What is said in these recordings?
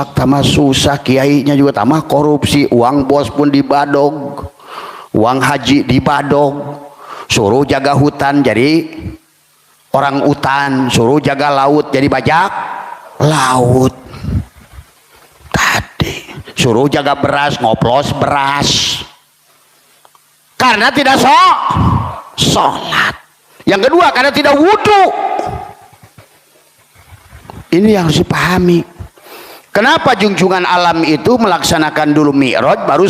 tambah susah, kiainya juga tambah korupsi, uang bos pun dibadog, uang haji dibadog, suruh jaga hutan jadi orang hutan, suruh jaga laut jadi bajak laut, tadi suruh jaga beras ngoplos beras karena tidak sholat. Yang kedua karena tidak wudhu. Ini yang harus dipahami. Kenapa junjungan alam itu melaksanakan dulu mi'raj baru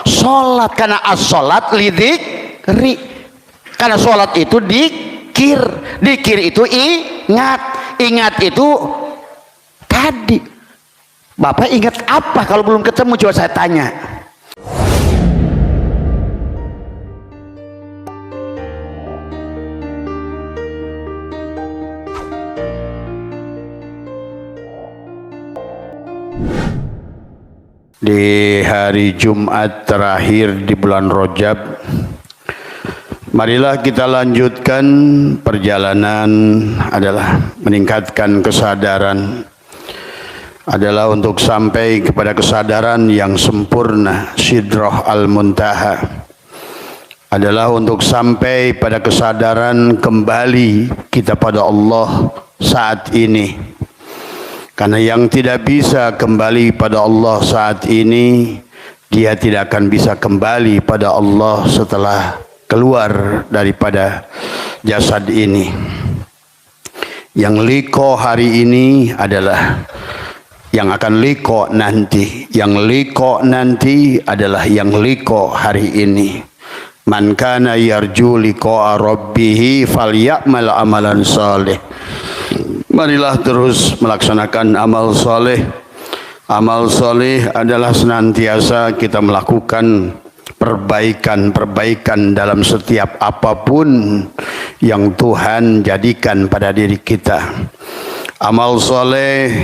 sholat? Karena as-sholat lidzikri. Karena sholat itu dikir, dikir itu ingat itu tadi. Bapak ingat apa kalau belum ketemu? Coba saya tanya. Di hari Jumat terakhir di bulan Rajab, marilah kita lanjutkan perjalanan adalah meningkatkan kesadaran, adalah untuk sampai kepada kesadaran yang sempurna, Sidrah al-Muntaha, adalah untuk sampai pada kesadaran kembali kita pada Allah saat ini. Karena yang tidak bisa kembali pada Allah saat ini, dia tidak akan bisa kembali pada Allah setelah keluar daripada jasad ini. Yang liko hari ini adalah yang akan liko nanti. Yang liko nanti adalah yang liko hari ini. Man kana yarju liqa'a rabbih falyamal amalan salih. Marilah terus melaksanakan amal soleh. Amal soleh adalah senantiasa kita melakukan perbaikan-perbaikan dalam setiap apapun yang Tuhan jadikan pada diri kita. Amal soleh,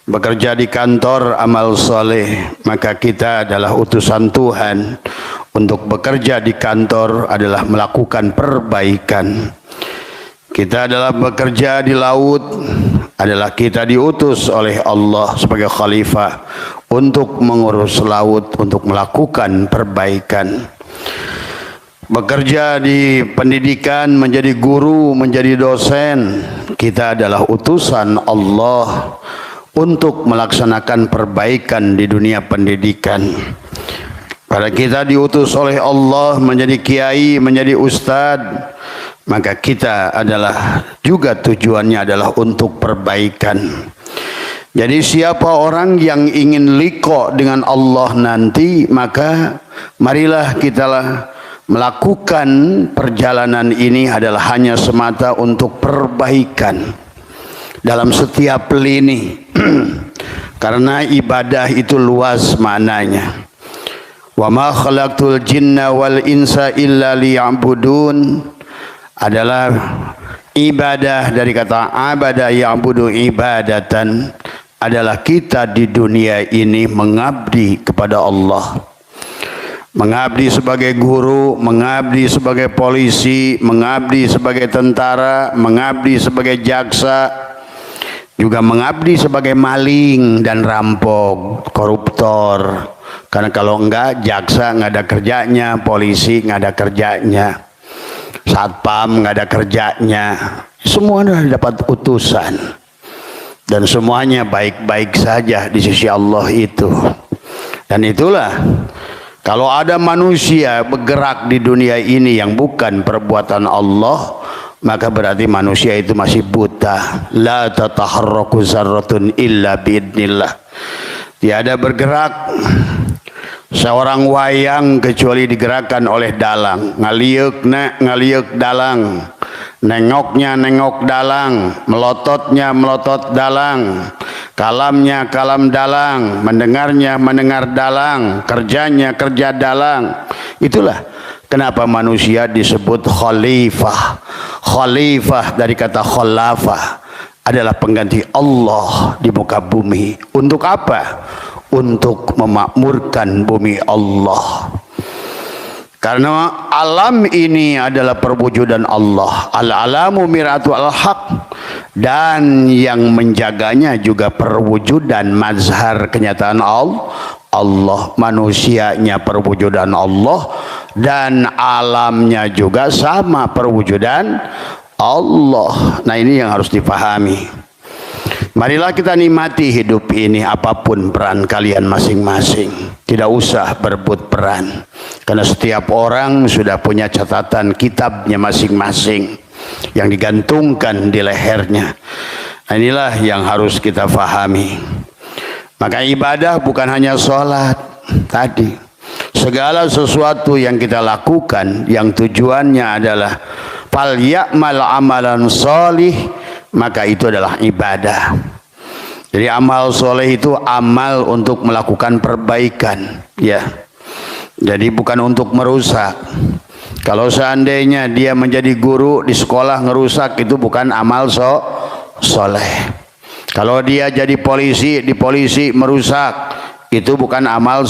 bekerja di kantor, amal soleh, maka kita adalah utusan Tuhan untuk bekerja di kantor adalah melakukan perbaikan. Kita adalah bekerja di laut, adalah kita diutus oleh Allah sebagai khalifah untuk mengurus laut, untuk melakukan perbaikan. Bekerja di pendidikan, menjadi guru, menjadi dosen, kita adalah utusan Allah untuk melaksanakan perbaikan di dunia pendidikan. Karena kita diutus oleh Allah menjadi kiai, menjadi ustadz, maka kita adalah juga tujuannya adalah untuk perbaikan. Jadi siapa orang yang ingin liqa dengan Allah nanti, maka marilah kita melakukan perjalanan ini adalah hanya semata untuk perbaikan dalam setiap lini. Karena ibadah itu luas maknanya. Wa ma khalaqtul jinna wal insa illa liya'budun adalah ibadah dari kata abada ya'budu ibadatan, adalah kita di dunia ini mengabdi kepada Allah. Mengabdi sebagai guru, mengabdi sebagai polisi, mengabdi sebagai tentara, mengabdi sebagai jaksa, juga mengabdi sebagai maling dan rampok, koruptor. Karena kalau enggak, jaksa enggak ada kerjanya, polisi enggak ada kerjanya, satpam enggak ada kerjanya. Semua sudah dapat utusan dan semuanya baik-baik saja di sisi Allah itu. Dan itulah, kalau ada manusia bergerak di dunia ini yang bukan perbuatan Allah, maka berarti manusia itu masih buta. La tataharraku zarratun illa biidnillah. Tiada bergerak seorang wayang kecuali digerakkan oleh dalang. Ngaliuk dalang, nengoknya nengok dalang, melototnya melotot dalang, kalamnya kalam dalang, mendengarnya mendengar dalang, kerjanya kerja dalang. Itulah kenapa manusia disebut khalifah. Khalifah dari kata khalafah, adalah pengganti Allah di muka bumi. Untuk apa? Untuk memakmurkan bumi Allah. Karena alam ini adalah perwujudan Allah. Al-alamu miratu al-haq. Dan yang menjaganya juga perwujudan mazhar kenyataan Allah. Manusianya perwujudan Allah. Dan alamnya juga sama perwujudan Allah. Nah, ini yang harus dipahami. Marilah kita nikmati hidup ini, apapun peran kalian masing-masing. Tidak usah berebut peran, karena setiap orang sudah punya catatan kitabnya masing-masing yang digantungkan di lehernya. Nah, inilah yang harus kita fahami. Maka ibadah bukan hanya sholat tadi. Segala sesuatu yang kita lakukan yang tujuannya adalah fal ya'mal amalan sholih, maka itu adalah ibadah. Jadi amal soleh itu amal untuk melakukan perbaikan, ya. Jadi bukan untuk merusak. Kalau seandainya dia menjadi guru di sekolah ngerusak, itu bukan amal soleh. Kalau dia jadi polisi di polisi merusak, itu bukan amal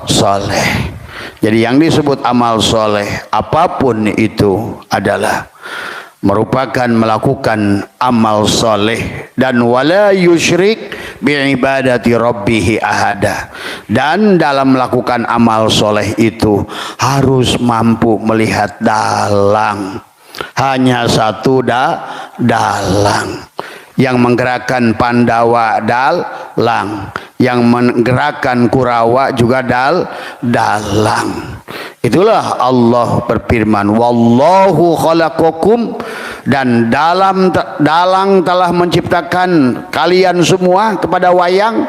soleh. Jadi yang disebut amal soleh apapun itu adalah merupakan melakukan amal soleh. Dan wala yusyrik bi'ibadati rabbih ahada. Dan dalam melakukan amal soleh itu harus mampu melihat dalang. Hanya satu dalang yang menggerakkan Pandawa dalang, yang menggerakkan Kurawa juga dalang. Itulah Allah berfirman, wallahu khalaqakum, dan dalang telah menciptakan kalian semua kepada wayang.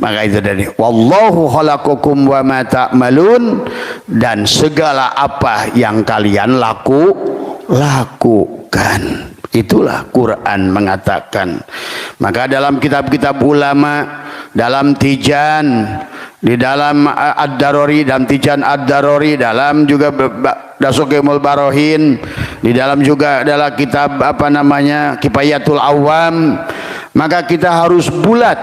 Maka itu dari wallahu khalaqakum wa ma ta'malun, dan segala apa yang kalian lakukan. Itulah Quran mengatakan. Maka dalam kitab-kitab ulama, dalam Tijan, di dalam Ad-Daruri, dalam Tijan Ad-Daruri, dalam juga Dasukimul Barohin, di dalam juga adalah kitab Kifayatul Awam. Maka kita harus bulat.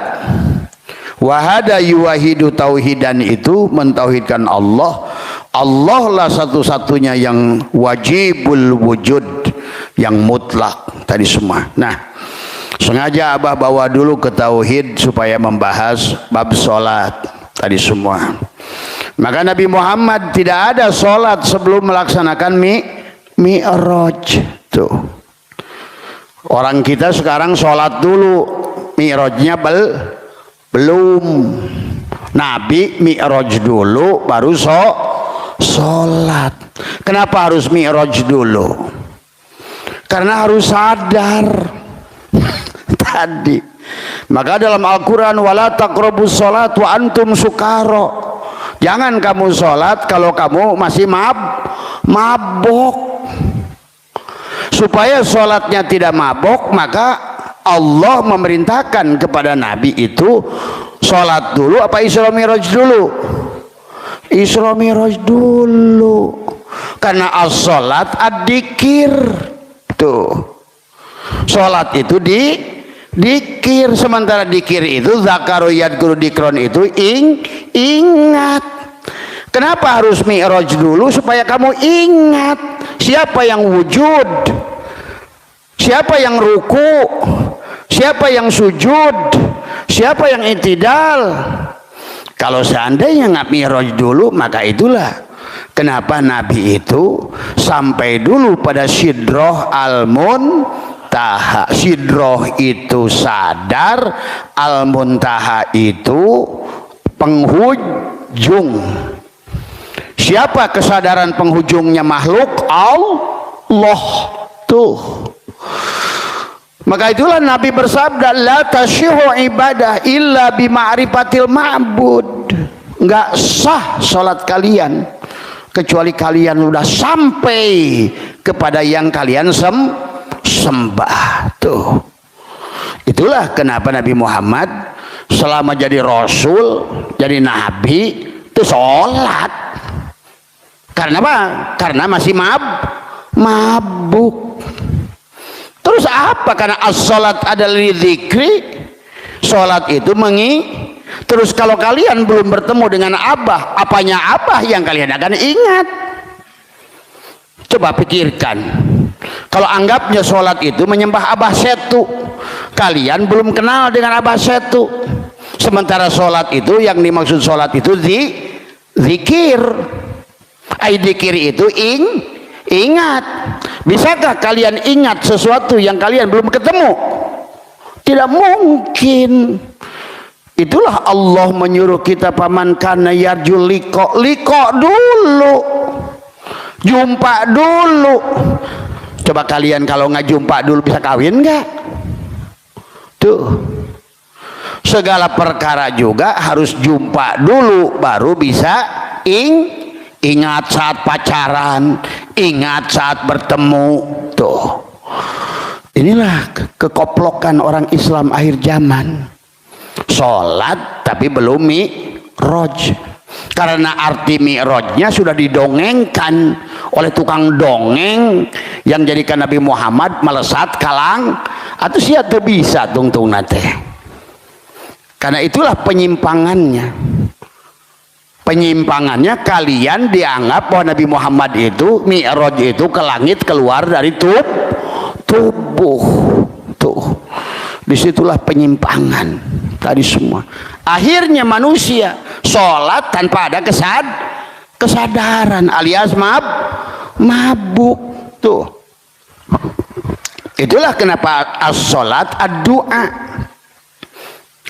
Wahada yuwahidu tauhidan, itu mentauhidkan Allah. Allah lah satu-satunya yang wajibul wujud, yang mutlak tadi semua. Nah, sengaja Abah bawa dulu ke tauhid supaya membahas bab sholat tadi semua. Maka Nabi Muhammad tidak ada sholat sebelum melaksanakan mi'raj. Tuh. Orang kita sekarang sholat dulu, mi'rajnya belum. Nabi mi'raj dulu baru sholat. Kenapa harus mi'raj dulu? Karena harus sadar tadi. Maka dalam Al-Quran, wala taqrabus sholat wa antum sukaro. Jangan kamu sholat kalau kamu masih mabok. Supaya sholatnya tidak mabok, maka Allah memerintahkan kepada Nabi itu sholat dulu apa Isra Mi'raj dulu? Isra Mi'raj dulu. Karena as-sholat ad-dikir. Tuh. Sholat itu dikir, sementara dikir itu zakaru yadkuru dikron, itu ingat. Kenapa harus mi'raj dulu? Supaya kamu ingat siapa yang wujud, siapa yang ruku, siapa yang sujud, siapa yang i'tidal. Kalau seandainya nggak mi'raj dulu, maka itulah kenapa Nabi itu sampai dulu pada Sidroh Al-Muntaha. Sidroh itu sadar, Al-Muntaha itu penghujung. Siapa kesadaran penghujungnya? Makhluk Allah. Tuh. Maka itulah Nabi bersabda, la tasyihu ibadah illa bima'rifatil ma'bud. Enggak sah salat kalian kecuali kalian sudah sampai kepada yang kalian sembah. Tuh. Itulah kenapa Nabi Muhammad selama jadi Rasul, jadi Nabi itu sholat. Karena apa? Karena masih mabuk. Terus apa? Karena as-sholat adalah dzikri. Sholat itu Terus kalau kalian belum bertemu dengan Abah, apanya Abah yang kalian akan ingat? Coba pikirkan. Kalau anggapnya sholat itu menyembah Abah Setu, kalian belum kenal dengan Abah Setu. Sementara sholat itu, yang dimaksud sholat itu zikir. Dzikir itu ingat. Bisakah kalian ingat sesuatu yang kalian belum ketemu? Tidak mungkin. Itulah Allah menyuruh kita, paman kana yarjul liko dulu, jumpa dulu. Coba kalian kalau nggak jumpa dulu bisa kawin nggak? Tuh, segala perkara juga harus jumpa dulu baru bisa ingat saat pacaran, ingat saat bertemu. Tuh, inilah kekoplokan orang Islam akhir zaman. Sholat tapi belum mi'raj, karena arti mi'rajnya sudah didongengkan oleh tukang dongeng yang jadikan Nabi Muhammad melesat kalang atau siapa bisa tungtung nate. Karena itulah penyimpangannya kalian dianggap bahwa Nabi Muhammad itu mi'raj itu ke langit keluar dari tubuh. Tuh, disitulah penyimpangan tadi semua. Akhirnya manusia sholat tanpa ada kesadaran alias mabuk. Tuh, itulah kenapa as-sholat ad-du'a.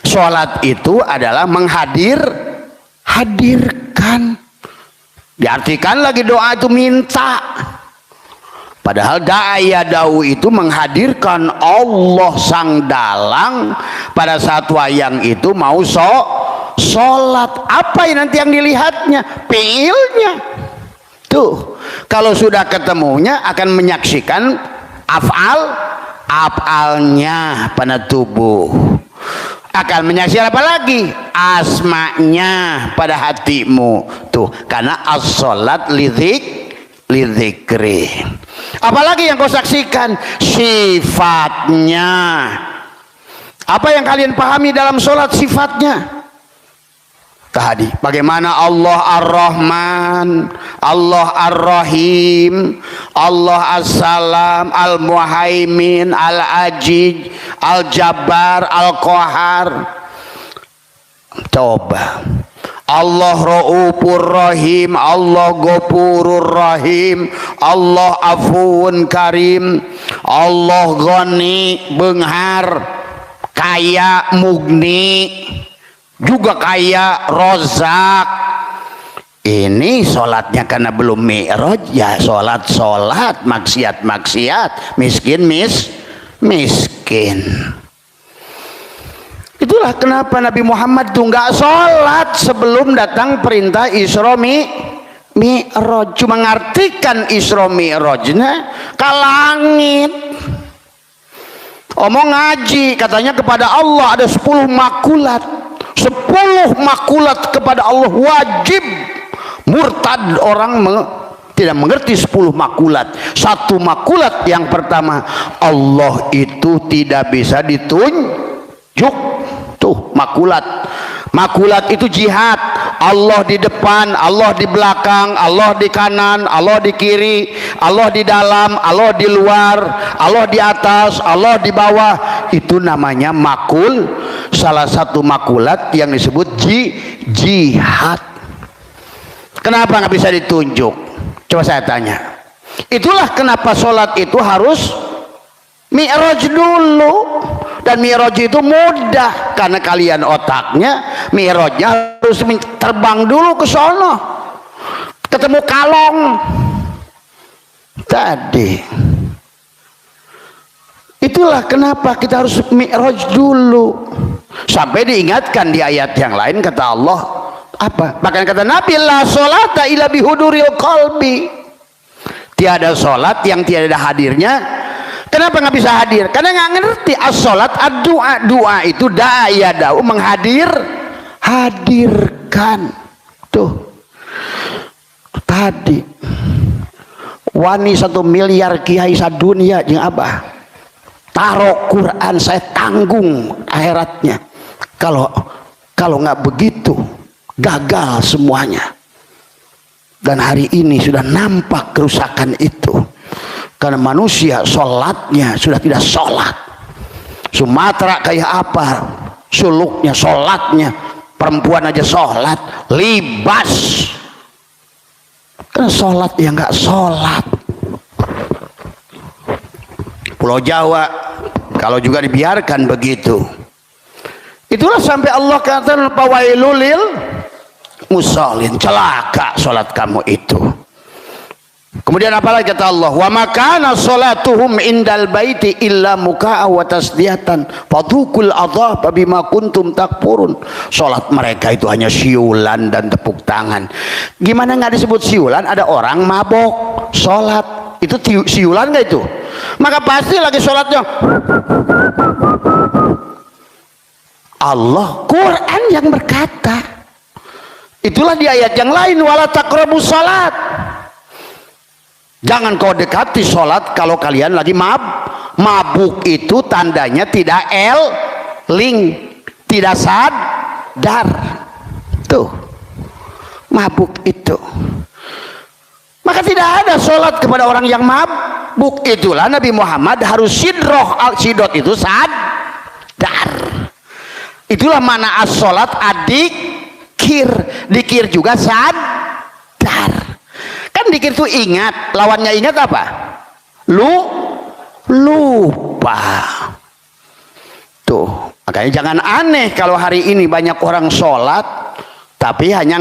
Sholat itu adalah hadirkan. Diartikan lagi doa itu minta. Padahal da'aya dawu itu menghadirkan Allah sang dalang pada saat wayang itu mau sholat. Apa yang nanti yang dilihatnya? Fiilnya. Tuh, kalau sudah ketemunya akan menyaksikan afalnya pada tubuh. Akan menyaksikan apa lagi? Asmanya pada hatimu. Tuh, karena as-sholat lidzikri. Apalagi yang kau saksikan? Sifatnya. Apa yang kalian pahami dalam sholat sifatnya? Tadi bagaimana Allah Ar-Rahman, Allah Ar-Rahim, Allah As-Salam, Al-Muhaimin, Al-Ajiz, Al-Jabbar, Al-Qahar. Coba, Allah Ra'ufur Rahim, Allah Ghafurur Rahim, Allah Afuun Karim, Allah Ghani, Benghar, Kaya, Mugni, juga Kaya, Rozak. Ini sholatnya karena belum mi'raj, ya sholat, maksiat, miskin. Itulah kenapa Nabi Muhammad tuh nggak sholat sebelum datang perintah Isra Mi'raj. Cuma ngartikan Isra Mi'rajnya ke langit. Omong ngaji katanya kepada Allah ada 10 makulat. 10 makulat kepada Allah wajib. Murtad orang tidak mengerti 10 makulat. Satu makulat yang pertama, Allah itu tidak bisa ditunjuk. Tuh makulat itu jihad. Allah di depan, Allah di belakang, Allah di kanan, Allah di kiri, Allah di dalam, Allah di luar, Allah di atas, Allah di bawah. Itu namanya salah satu makulat yang disebut jihad. Kenapa nggak bisa ditunjuk? Coba saya tanya. Itulah kenapa sholat itu harus mi'raj dulu. Dan mi'raj itu mudah karena kalian otaknya mi'rajnya harus terbang dulu ke sono, ketemu kalong tadi. Itulah kenapa kita harus mi'raj dulu. Sampai diingatkan di ayat yang lain kata Allah apa? Bahkan kata Nabi, la sholata illa bihuduril qalbi. Tiada sholat yang tiada hadirnya. Kenapa nggak bisa hadir? Karena nggak ngerti as-sholat ad-du'a. Doa itu da'ya da'u hadirkan. Tuh tadi wani 1 miliar kiai sadunia jeung abah taruh Quran saya tanggung akhiratnya. Kalau Kalau nggak begitu, gagal semuanya. Dan hari ini sudah nampak kerusakan itu. Karena manusia sholatnya sudah tidak sholat. Sumatera kayak apa? Suluknya, sholatnya. Perempuan aja sholat, libas. Karena sholat ya nggak sholat. Pulau Jawa, kalau juga dibiarkan begitu. Itulah sampai Allah katakan fawailul lil musallin, celaka sholat kamu itu. Kemudian apalagi kata Allah, wa makana sholatuhum indal baiti illa muka'a wa tasdiyatan fadhukul adzab bima kuntum takfurun. Sholat mereka itu hanya siulan dan tepuk tangan. Gimana nggak disebut siulan? Ada orang mabok sholat, itu siulan nggak itu? Maka pasti lagi sholatnya Allah, Quran yang berkata. Itulah di ayat yang lain, wala taqrabus salat. Jangan kau dekati sholat kalau kalian lagi mabuk. Itu tandanya tidak tidak sadar. Tuh, mabuk itu. Maka tidak ada sholat kepada orang yang mabuk. Itulah Nabi Muhammad harus sidroh. Sidot itu sadar. Itulah mana as-sholat adikir. Dikir juga sadar. Kan dikir itu ingat. Lawannya ingat apa? Lupa. Tuh, makanya jangan aneh kalau hari ini banyak orang sholat tapi hanya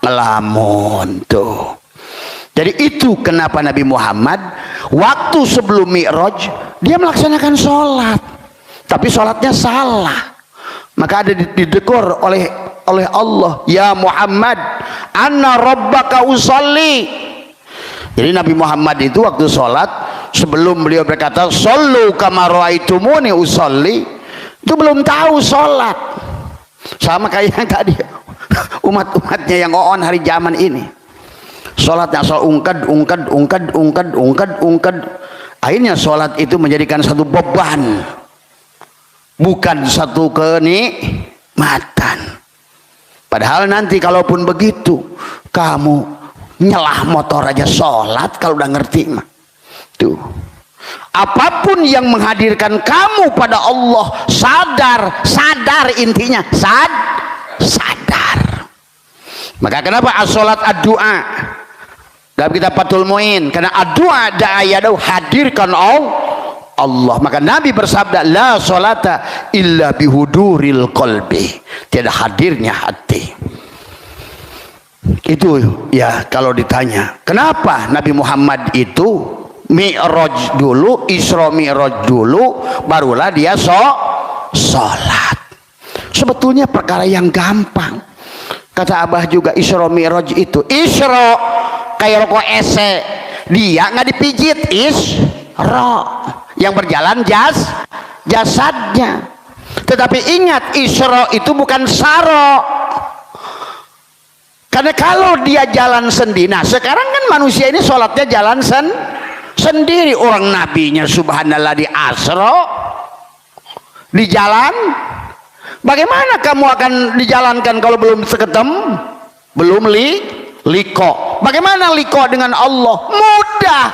ngelamun. Tuh. Jadi itu kenapa Nabi Muhammad waktu sebelum Mi'raj dia melaksanakan sholat, tapi sholatnya salah. Maka ada didekor oleh Allah, ya Muhammad, anna rabbaka usalli. Jadi Nabi Muhammad itu waktu sholat, sebelum beliau berkata shollu kama ra'aitumuni usalli, itu belum tahu sholat. Sama kayak yang tadi umat-umatnya yang on hari zaman ini, sholatnya asal ungkad. Akhirnya sholat itu menjadikan satu beban, bukan satu kenikmatan. Padahal nanti kalaupun begitu, kamu nyelah motor aja sholat kalau udah ngerti mah. Tuh, apapun yang menghadirkan kamu pada Allah, sadar intinya sadar. Maka kenapa as-sholat ad-du'a dalam kitab Fathul Mu'in? Karena ad-du'a da'ayadahu, hadirkan Allah. Maka Nabi bersabda, la sholata illa bihuduril qalbi, tiada hadirnya hati. Itu ya kalau ditanya kenapa Nabi Muhammad itu Mi'raj dulu, Isra Mi'raj dulu, barulah dia sholat. Sebetulnya perkara yang gampang. Kata Abah juga, Isra Mi'raj itu, Isra kayak rokok ese, dia nggak dipijit, Isra yang berjalan jasadnya. Tetapi ingat, Isra itu bukan saro. Karena kalau dia jalan sendiri, nah sekarang kan manusia ini sholatnya jalan sendiri. Orang nabinya subhanallah di asro, di jalan. Bagaimana kamu akan dijalankan kalau belum seketem, belum liko? Bagaimana liko dengan Allah? Mudah,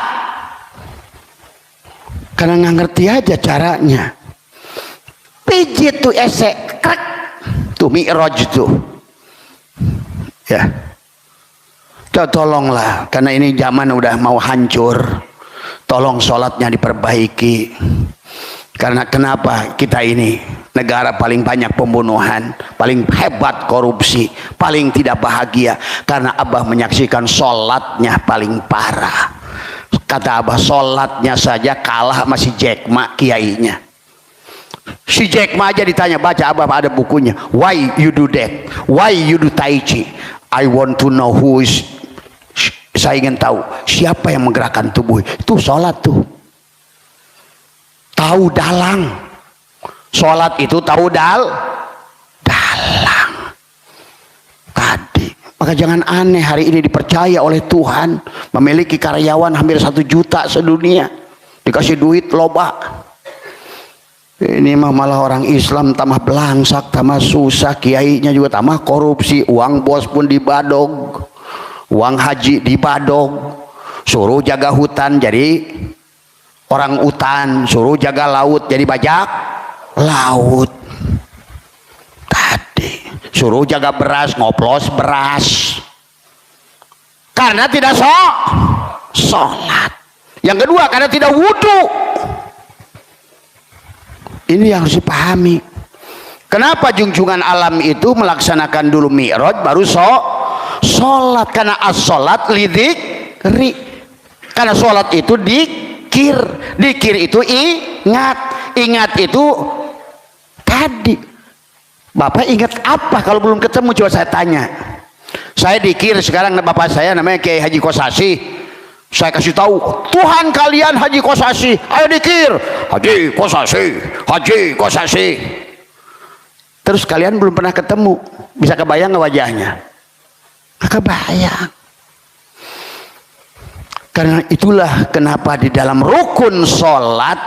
karena nggak ngerti aja caranya. Pijit tuh esek, krek, tuh Mi'raj tuh. Ya, tolonglah, karena ini zaman udah mau hancur. Tolong sholatnya diperbaiki. Karena kenapa kita ini negara paling banyak pembunuhan, paling hebat korupsi, paling tidak bahagia, karena Abah menyaksikan sholatnya paling parah. Kata Abah, sholatnya saja kalah sama si Jack Ma kiainya. Si Jack Ma aja ditanya, baca Abah ada bukunya, why you do that, why you do tai chi, I want to know who is. Saya ingin tahu siapa yang menggerakkan tubuh itu. Sholat tuh tahu dalang, sholat itu tahu dalang tadi. Maka jangan aneh hari ini dipercaya oleh Tuhan, memiliki karyawan hampir 1 juta sedunia, dikasih duit loba. Ini mah malah orang Islam tambah belangsak, tambah susah, kiainya juga tambah korupsi, uang bos pun dibadog, uang haji dibadog, suruh jaga hutan jadi orang utan, suruh jaga laut jadi bajak laut. Tadi suruh jaga beras, ngoplos beras. Karena tidak sholat. Yang kedua karena tidak wudhu. Ini yang harus dipahami. Kenapa junjungan alam itu melaksanakan dulu mi'raj baru sholat? Karena as-sholat lidzikri. Karena sholat itu dikir. Dikir itu ingat. Ingat itu tadi. Bapak ingat apa kalau belum ketemu? Coba saya tanya. Saya dikir sekarang, bapak saya namanya Kiai Haji Kosasi. Saya kasih tahu, Tuhan kalian Haji Kosasi, ayo dikir, Haji Kosasi, Haji Kosasi. Terus kalian belum pernah ketemu, bisa kebayang nggak wajahnya? Nggak kebayang. Karena itulah kenapa di dalam rukun sholat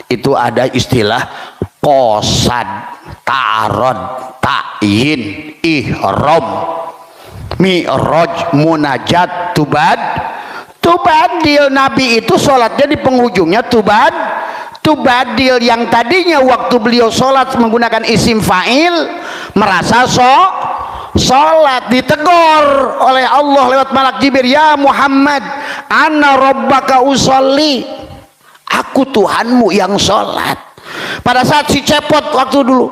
itu ada istilah qasad, ta'arud, ta'yin, ihram, mi'raj, munajat, tubadil. Nabi itu sholatnya di penghujungnya tubadil. Yang tadinya waktu beliau sholat menggunakan isim fa'il merasa sholat, ditegur oleh Allah lewat malak Jibril, ya Muhammad, ana rabbaka usolli, aku Tuhanmu yang sholat. Pada saat si cepot waktu dulu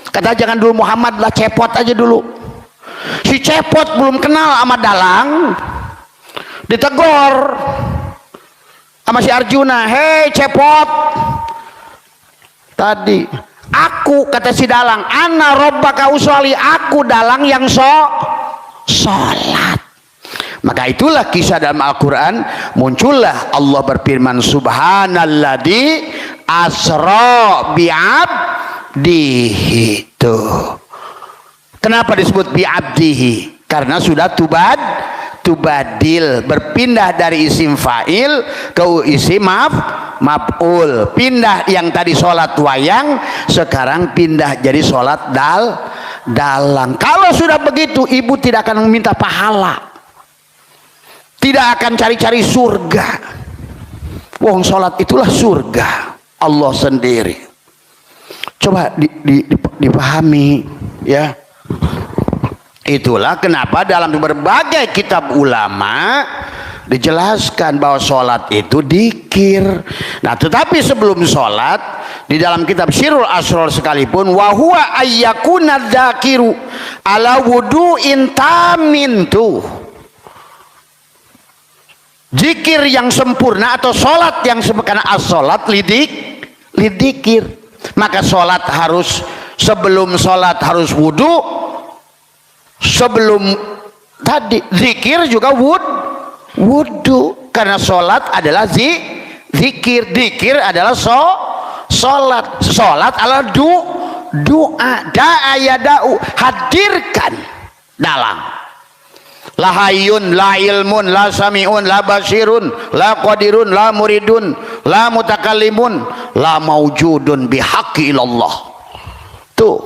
kata jangan dulu Muhammad lah, cepot aja dulu. Si cepot belum kenal sama dalang, ditegur sama si Arjuna, hei cepot, tadi aku, kata si dalang, ana rabbaka usolli, aku dalang yang sholat. Maka itulah kisah dalam Al-Quran, muncullah Allah berfirman, subhanalladzi asra bi'abdihi. Tuh kenapa disebut bi'abdihi? Karena sudah tubadil, berpindah dari isim fa'il ke isim maf'ul. Pindah yang tadi sholat wayang, sekarang pindah jadi sholat dalang. Kalau sudah begitu, ibu tidak akan meminta pahala, tidak akan cari-cari surga. Wong sholat itulah surga Allah sendiri. Coba dipahami ya. Itulah kenapa dalam berbagai kitab ulama dijelaskan bahwa sholat itu dikir. Nah, tetapi sebelum sholat di dalam kitab Sirrul Asrar sekalipun, wahuwa ayyakuna dzakiru ala wudu'in tamin. Tuh zikir yang sempurna atau sholat yang sempurna, as-sholat lidikir. Maka sholat harus, sebelum sholat harus wudhu, sebelum tadi zikir juga wudhu. Karena sholat adalah zikir, zikir adalah sholat, sholat adalah doa, da'a yada'u, hadirkan dalam. La hayyun, la ilmun, la sami'un, la basirun, la qadirun, la muridun, la mutakallimun, la maujudun bihaqqi ilallah. Tuh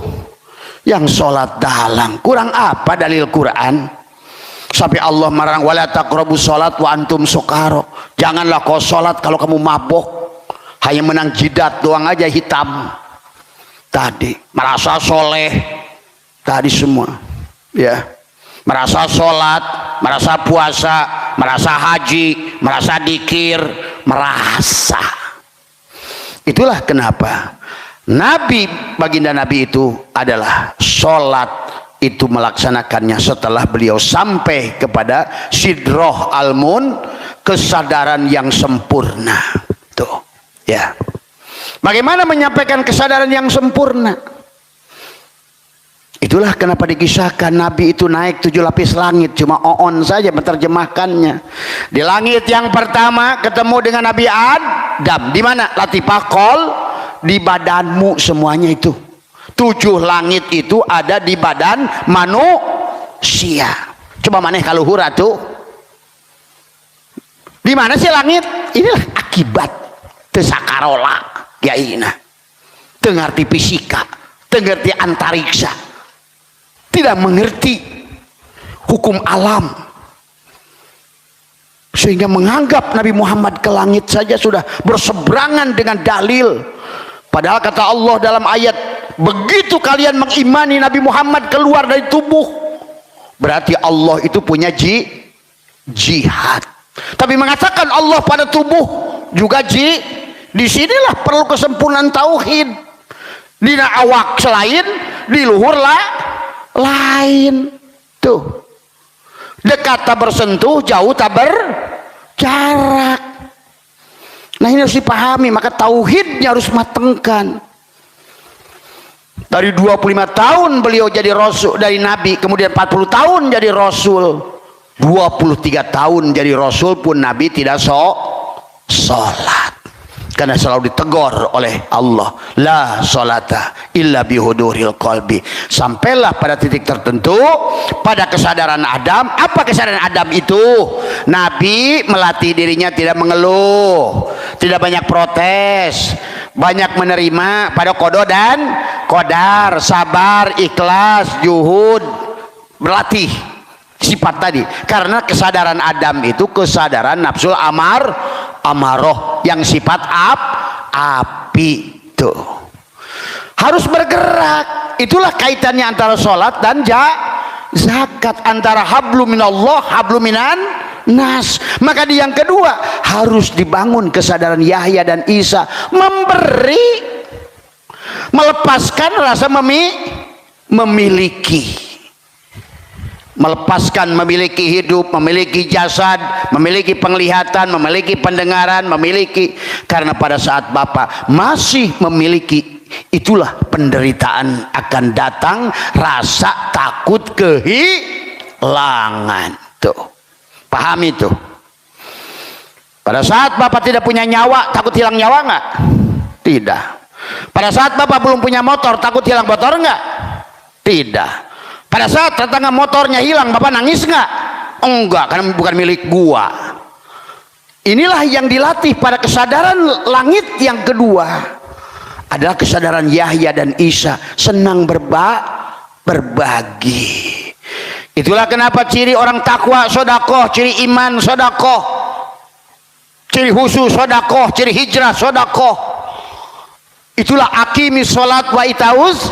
yang sholat dalam, kurang apa dalil Quran? Sampai Allah marang, wala taqrabus sholat wa antum sukaro, janganlah kau sholat kalau kamu mabok. Hanya menang jidat doang aja hitam. Tadi merasa soleh, tadi semua ya, merasa sholat, merasa puasa, merasa haji, merasa dikir, merasa. Itulah kenapa Nabi, baginda Nabi itu adalah sholat itu melaksanakannya setelah beliau sampai kepada sidroh al-mun, kesadaran yang sempurna. Tuh ya, bagaimana menyampaikan kesadaran yang sempurna? Itulah kenapa dikisahkan Nabi itu naik 7 lapis langit. Cuma Oon saja menerjemahkannya. Di langit yang pertama ketemu dengan Nabi Adam. Di mana? Latifah qol, di badanmu semuanya itu. 7 langit itu ada di badan manusia. Coba maneh kaluhur atuh. Di mana sih langit? Inilah akibat tesakarola yaina. teu ngarti fisika, teu ngerti antariksa, tidak mengerti hukum alam, sehingga menganggap Nabi Muhammad ke langit saja sudah berseberangan dengan dalil. Padahal kata Allah dalam ayat, begitu kalian mengimani Nabi Muhammad keluar dari tubuh, berarti Allah itu punya jihad. Tapi mengatakan Allah pada tubuh juga disinilah perlu kesempurnaan tauhid. Dina awak selain, di luhur lain. Tuh, dekat tak bersentuh, jauh tak berjarak. Nah ini harus dipahami, maka tauhidnya harus matengkan. Dari 25 tahun beliau jadi rasul, dari nabi, kemudian 40 tahun jadi rasul, 23 tahun jadi rasul pun nabi tidak sholat, karena selalu ditegur oleh Allah, la sholata illa bihuduril qalbi. Sampailah pada titik tertentu, pada kesadaran Adam. Apa kesadaran Adam itu? Nabi melatih dirinya tidak mengeluh, tidak banyak protes, banyak menerima pada qada dan qadar, sabar, ikhlas, juhud, berlatih sifat tadi. Karena kesadaran Adam itu kesadaran nafsul amaroh yang sifat api. Tuh harus bergerak. Itulah kaitannya antara sholat dan zakat, antara hablum minallah, hablum minan nas. Maka di yang kedua harus dibangun kesadaran Yahya dan Isa, memberi, melepaskan rasa memiliki, melepaskan memiliki hidup, memiliki jasad, memiliki penglihatan, memiliki pendengaran, memiliki. Karena pada saat Bapak masih memiliki, itulah penderitaan akan datang, rasa takut kehilangan. Tuh, pahami tuh. Pada saat Bapak tidak punya nyawa, takut hilang nyawa enggak? Tidak. Pada saat Bapak belum punya motor, takut hilang motor enggak? Tidak. Pada saat tetangga motornya hilang, Bapak nangis enggak? Enggak, karena bukan milik gua. Inilah yang dilatih pada kesadaran langit yang kedua, adalah kesadaran Yahya dan Isa, senang berbagi. Itulah kenapa ciri orang takwa sodakoh, ciri iman sodakoh, ciri husu sodakoh, ciri hijrah sodakoh. Itulah akimis sholat wa itauz,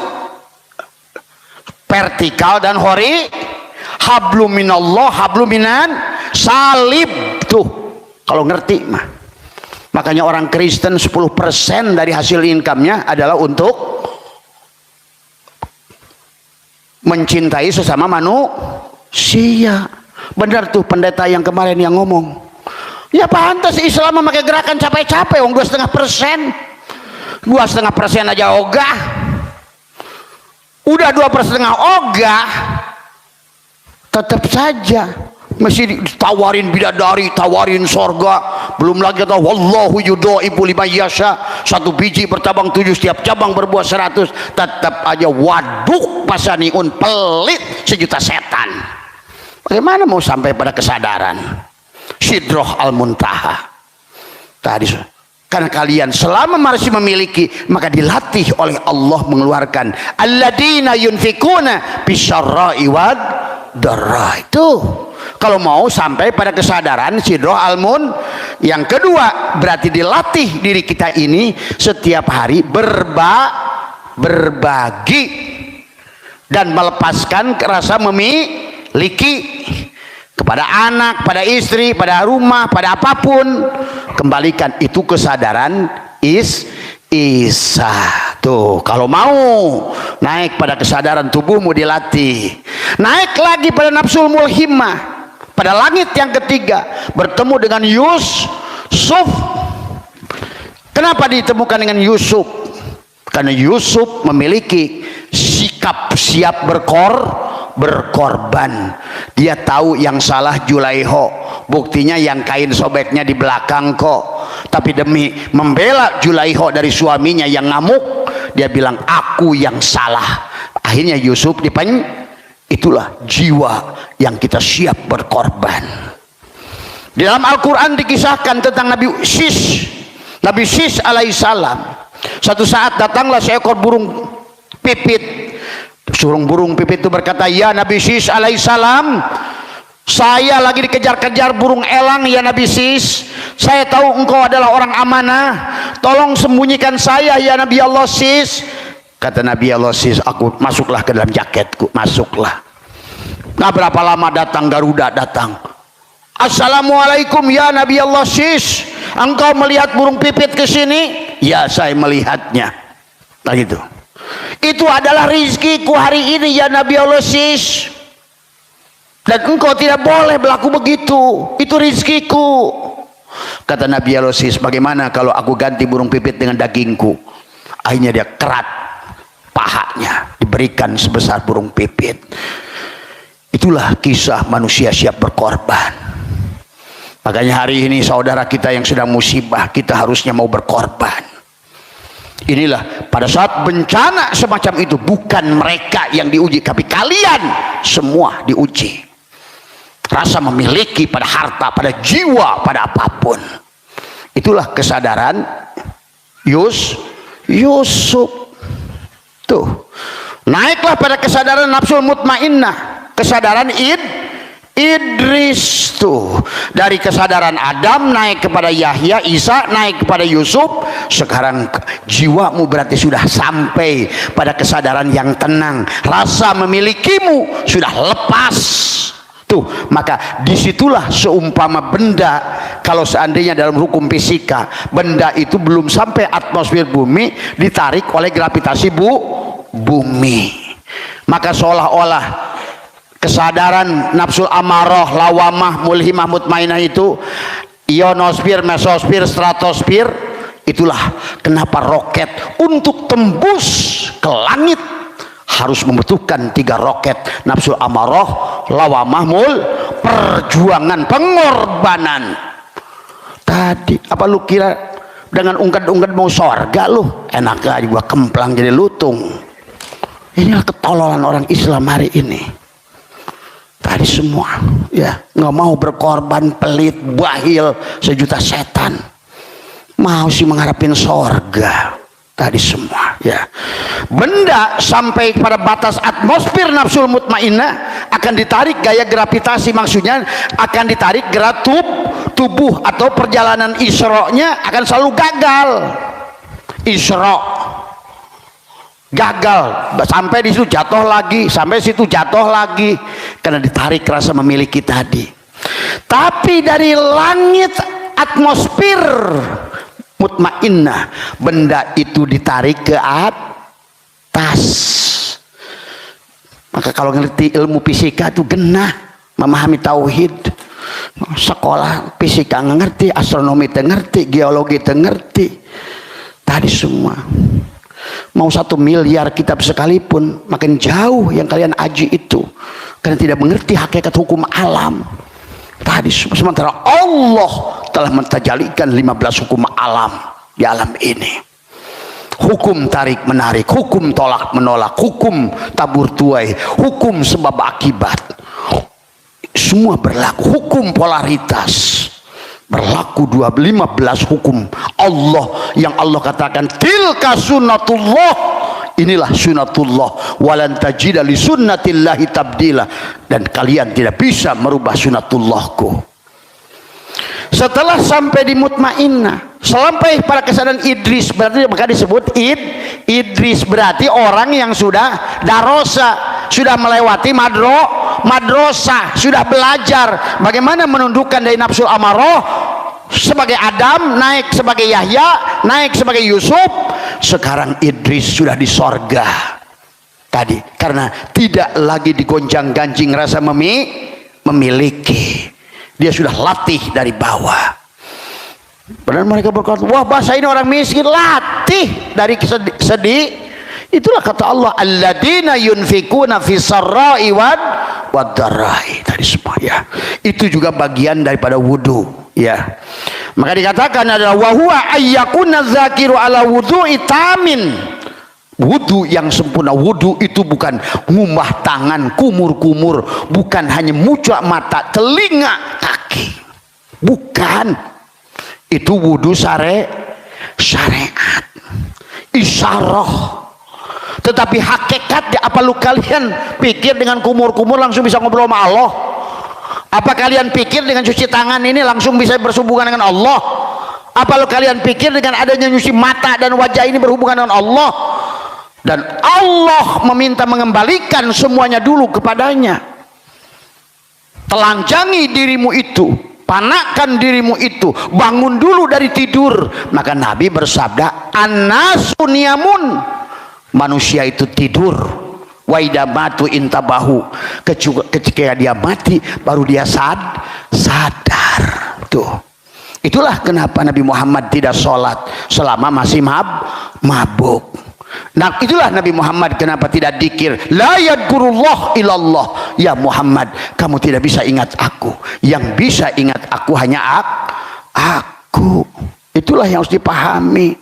vertikal dan hori, hablum minallah, hablum minan salib. Tuh kalau ngerti mah. Makanya orang Kristen 10% dari hasil income-nya adalah untuk mencintai sesama manusia. Benar tuh pendeta yang kemarin yang ngomong, ya pantas Islam memakai gerakan capek-capek, 2,5%, 2,5% aja ogah. Udah 2,5% ogah, tetap saja masih ditawarin bidadari, tawarin sorga. Belum lagi kata wallahu yudhaifu liman yasha, 1 biji bertabang 7, setiap cabang berbuah 100. Tetap aja waduk pasaniun, pelit sejuta setan. Bagaimana mau sampai pada kesadaran sidroh al-muntaha tadi? Karena kalian selama masih memiliki, maka dilatih oleh Allah mengeluarkan alladzina yunfikuna bisyarra'i wad darra. Itu kalau mau sampai pada kesadaran sidroh almun yang kedua, berarti dilatih diri kita ini setiap hari berbagi dan melepaskan rasa memiliki kepada anak, pada istri, pada rumah, pada apapun. Kembalikan itu kesadaran Isa. Tuh, kalau mau naik pada kesadaran tubuhmu dilatih. Naik lagi pada nafsul mulhimah. Pada langit yang ketiga bertemu dengan Yusuf. Kenapa ditemukan dengan Yusuf? Karena Yusuf memiliki sikap siap berkorban. Dia tahu yang salah Julaiho, buktinya yang kain sobeknya di belakang kok. Tapi demi membela Julaiho dari suaminya yang ngamuk, dia bilang aku yang salah. Akhirnya Yusuf itulah jiwa yang kita siap berkorban. Di dalam Al-Quran dikisahkan tentang Nabi Sis alaihissalam. Suatu saat datanglah seekor burung pipit. Burung pipit itu berkata, ya Nabi Sis alaihissalam, saya lagi dikejar-kejar burung elang ya Nabi Sis. Saya tahu engkau adalah orang amanah, tolong sembunyikan saya ya Nabi Allah Sis. Kata Nabi Allah Sis, aku masuklah ke dalam jaketku, masuklah. Nah, berapa lama datang Garuda datang. Assalamualaikum ya Nabi Allah Sis, engkau melihat burung pipit ke sini? Ya, saya melihatnya. Nah gitu. Itu adalah rizkiku hari ini ya Nabi Allah Sis, dan engkau tidak boleh berlaku begitu, itu rizkiku. Kata Nabi Allah Sis, bagaimana kalau aku ganti burung pipit dengan dagingku? Akhirnya dia kerat pahanya, diberikan sebesar burung pipit. Itulah kisah manusia siap berkorban. Makanya hari ini saudara kita yang sedang musibah, kita harusnya mau berkorban. Inilah pada saat bencana semacam itu, bukan mereka yang diuji, tapi kalian semua diuji. Rasa memiliki pada harta, pada jiwa, pada apapun. Itulah kesadaran Yusuf. Tuh, naiklah pada kesadaran nafsul mutmainnah, kesadaran Idris. Tuh, dari kesadaran Adam naik kepada Yahya, Isa naik kepada Yusuf. Sekarang jiwamu berarti sudah sampai pada kesadaran yang tenang, rasa memilikimu sudah lepas. Tuh, maka disitulah seumpama benda, kalau seandainya dalam hukum fisika benda itu belum sampai atmosfer bumi, ditarik oleh gravitasi bumi, maka seolah-olah kesadaran nafsul amarah, lawamah, mulhimah, mutmainah itu ionosfer, mesosfer, stratosfer. Itulah kenapa roket untuk tembus ke langit harus membutuhkan 3 roket: nafsul amarah, lawamah, perjuangan, pengorbanan. Tadi apa lu kira dengan ungkad-ungkad mau sorga lu? Enak aja gua kemplang jadi lutung. Inilah ketololan orang Islam hari ini. Tadi semua ya nggak mau berkorban, pelit, bahil, sejuta setan, mau sih mengharapin sorga. Tadi semua ya benda sampai pada batas atmosfer nafsul mutmainnah akan ditarik gaya gravitasi, maksudnya akan ditarik gerak tubuh atau perjalanan Isra-nya akan selalu gagal. Isra gagal, sampai di situ jatuh lagi, sampai situ jatuh lagi, karena ditarik rasa memiliki tadi. Tapi dari langit atmosfer mutmainnah, benda itu ditarik ke atas. Maka kalau ngerti ilmu fisika itu genah memahami tauhid. Sekolah fisika nggak ngerti, astronomi ngerti, geologi ngerti. Tadi semua mau 1 miliar kitab sekalipun makin jauh yang kalian aji itu, karena tidak mengerti hakikat hukum alam. Tadi sementara Allah telah mentajalikan 15 hukum alam di alam ini. Hukum tarik menarik, hukum tolak menolak, hukum tabur tuai, hukum sebab akibat, semua berlaku. Hukum polaritas berlaku. 15 hukum Allah yang Allah katakan tilka sunnatullah, inilah sunnatullah, walan tajida li sunnatillahi tabdila, dan kalian tidak bisa merubah sunnatullahku. Setelah sampai di mutmainnah, sampai pada kesadaran Idris, berarti maka disebut Idris, berarti orang yang sudah darosa, sudah melewati madrasah, sudah belajar bagaimana menundukkan dari nafsul amarah sebagai Adam, naik sebagai Yahya, naik sebagai Yusuf. Sekarang Idris sudah di sorga tadi, karena tidak lagi digoncang-gancing rasa memiliki. Dia sudah latih dari bawah. Padahal mereka berkata, wah bahasa ini orang miskin, latih dari sedih. Itulah kata Allah, alladzina yunfikuna fis sarra'i wad-dharra'i. Tadi semua ya. Itu juga bagian daripada wudu ya. Maka dikatakan adalah wa huwa ayyakuna dzakiru ala wudu'i tamin. Wudu yang sempurna, wudu itu bukan ngumbah tangan, kumur-kumur, bukan hanya muncak mata, telinga, kaki, bukan. Itu wudu syariat. isyarah. Tetapi hakikatnya, apa lu kalian pikir dengan kumur-kumur langsung bisa ngobrol sama Allah? Apa kalian pikir dengan cuci tangan ini langsung bisa bersambungan dengan Allah? Apa lu kalian pikir dengan adanya nyuci mata dan wajah ini berhubungan dengan Allah? Dan Allah meminta mengembalikan semuanya dulu kepadanya. Telanjangi dirimu itu, panakkan dirimu itu, bangun dulu dari tidur. Maka Nabi bersabda, an-nasu niyamun, manusia itu tidur, wa idza matu intabahu, ketika dia mati baru dia sadar. Tuh, itulah kenapa Nabi Muhammad tidak sholat selama masih mabuk. Nah, itulah Nabi Muhammad kenapa tidak dzikir, la yadkurullah illallah. Ya Muhammad, kamu tidak bisa ingat aku, yang bisa ingat aku hanya aku. Itulah yang harus dipahami.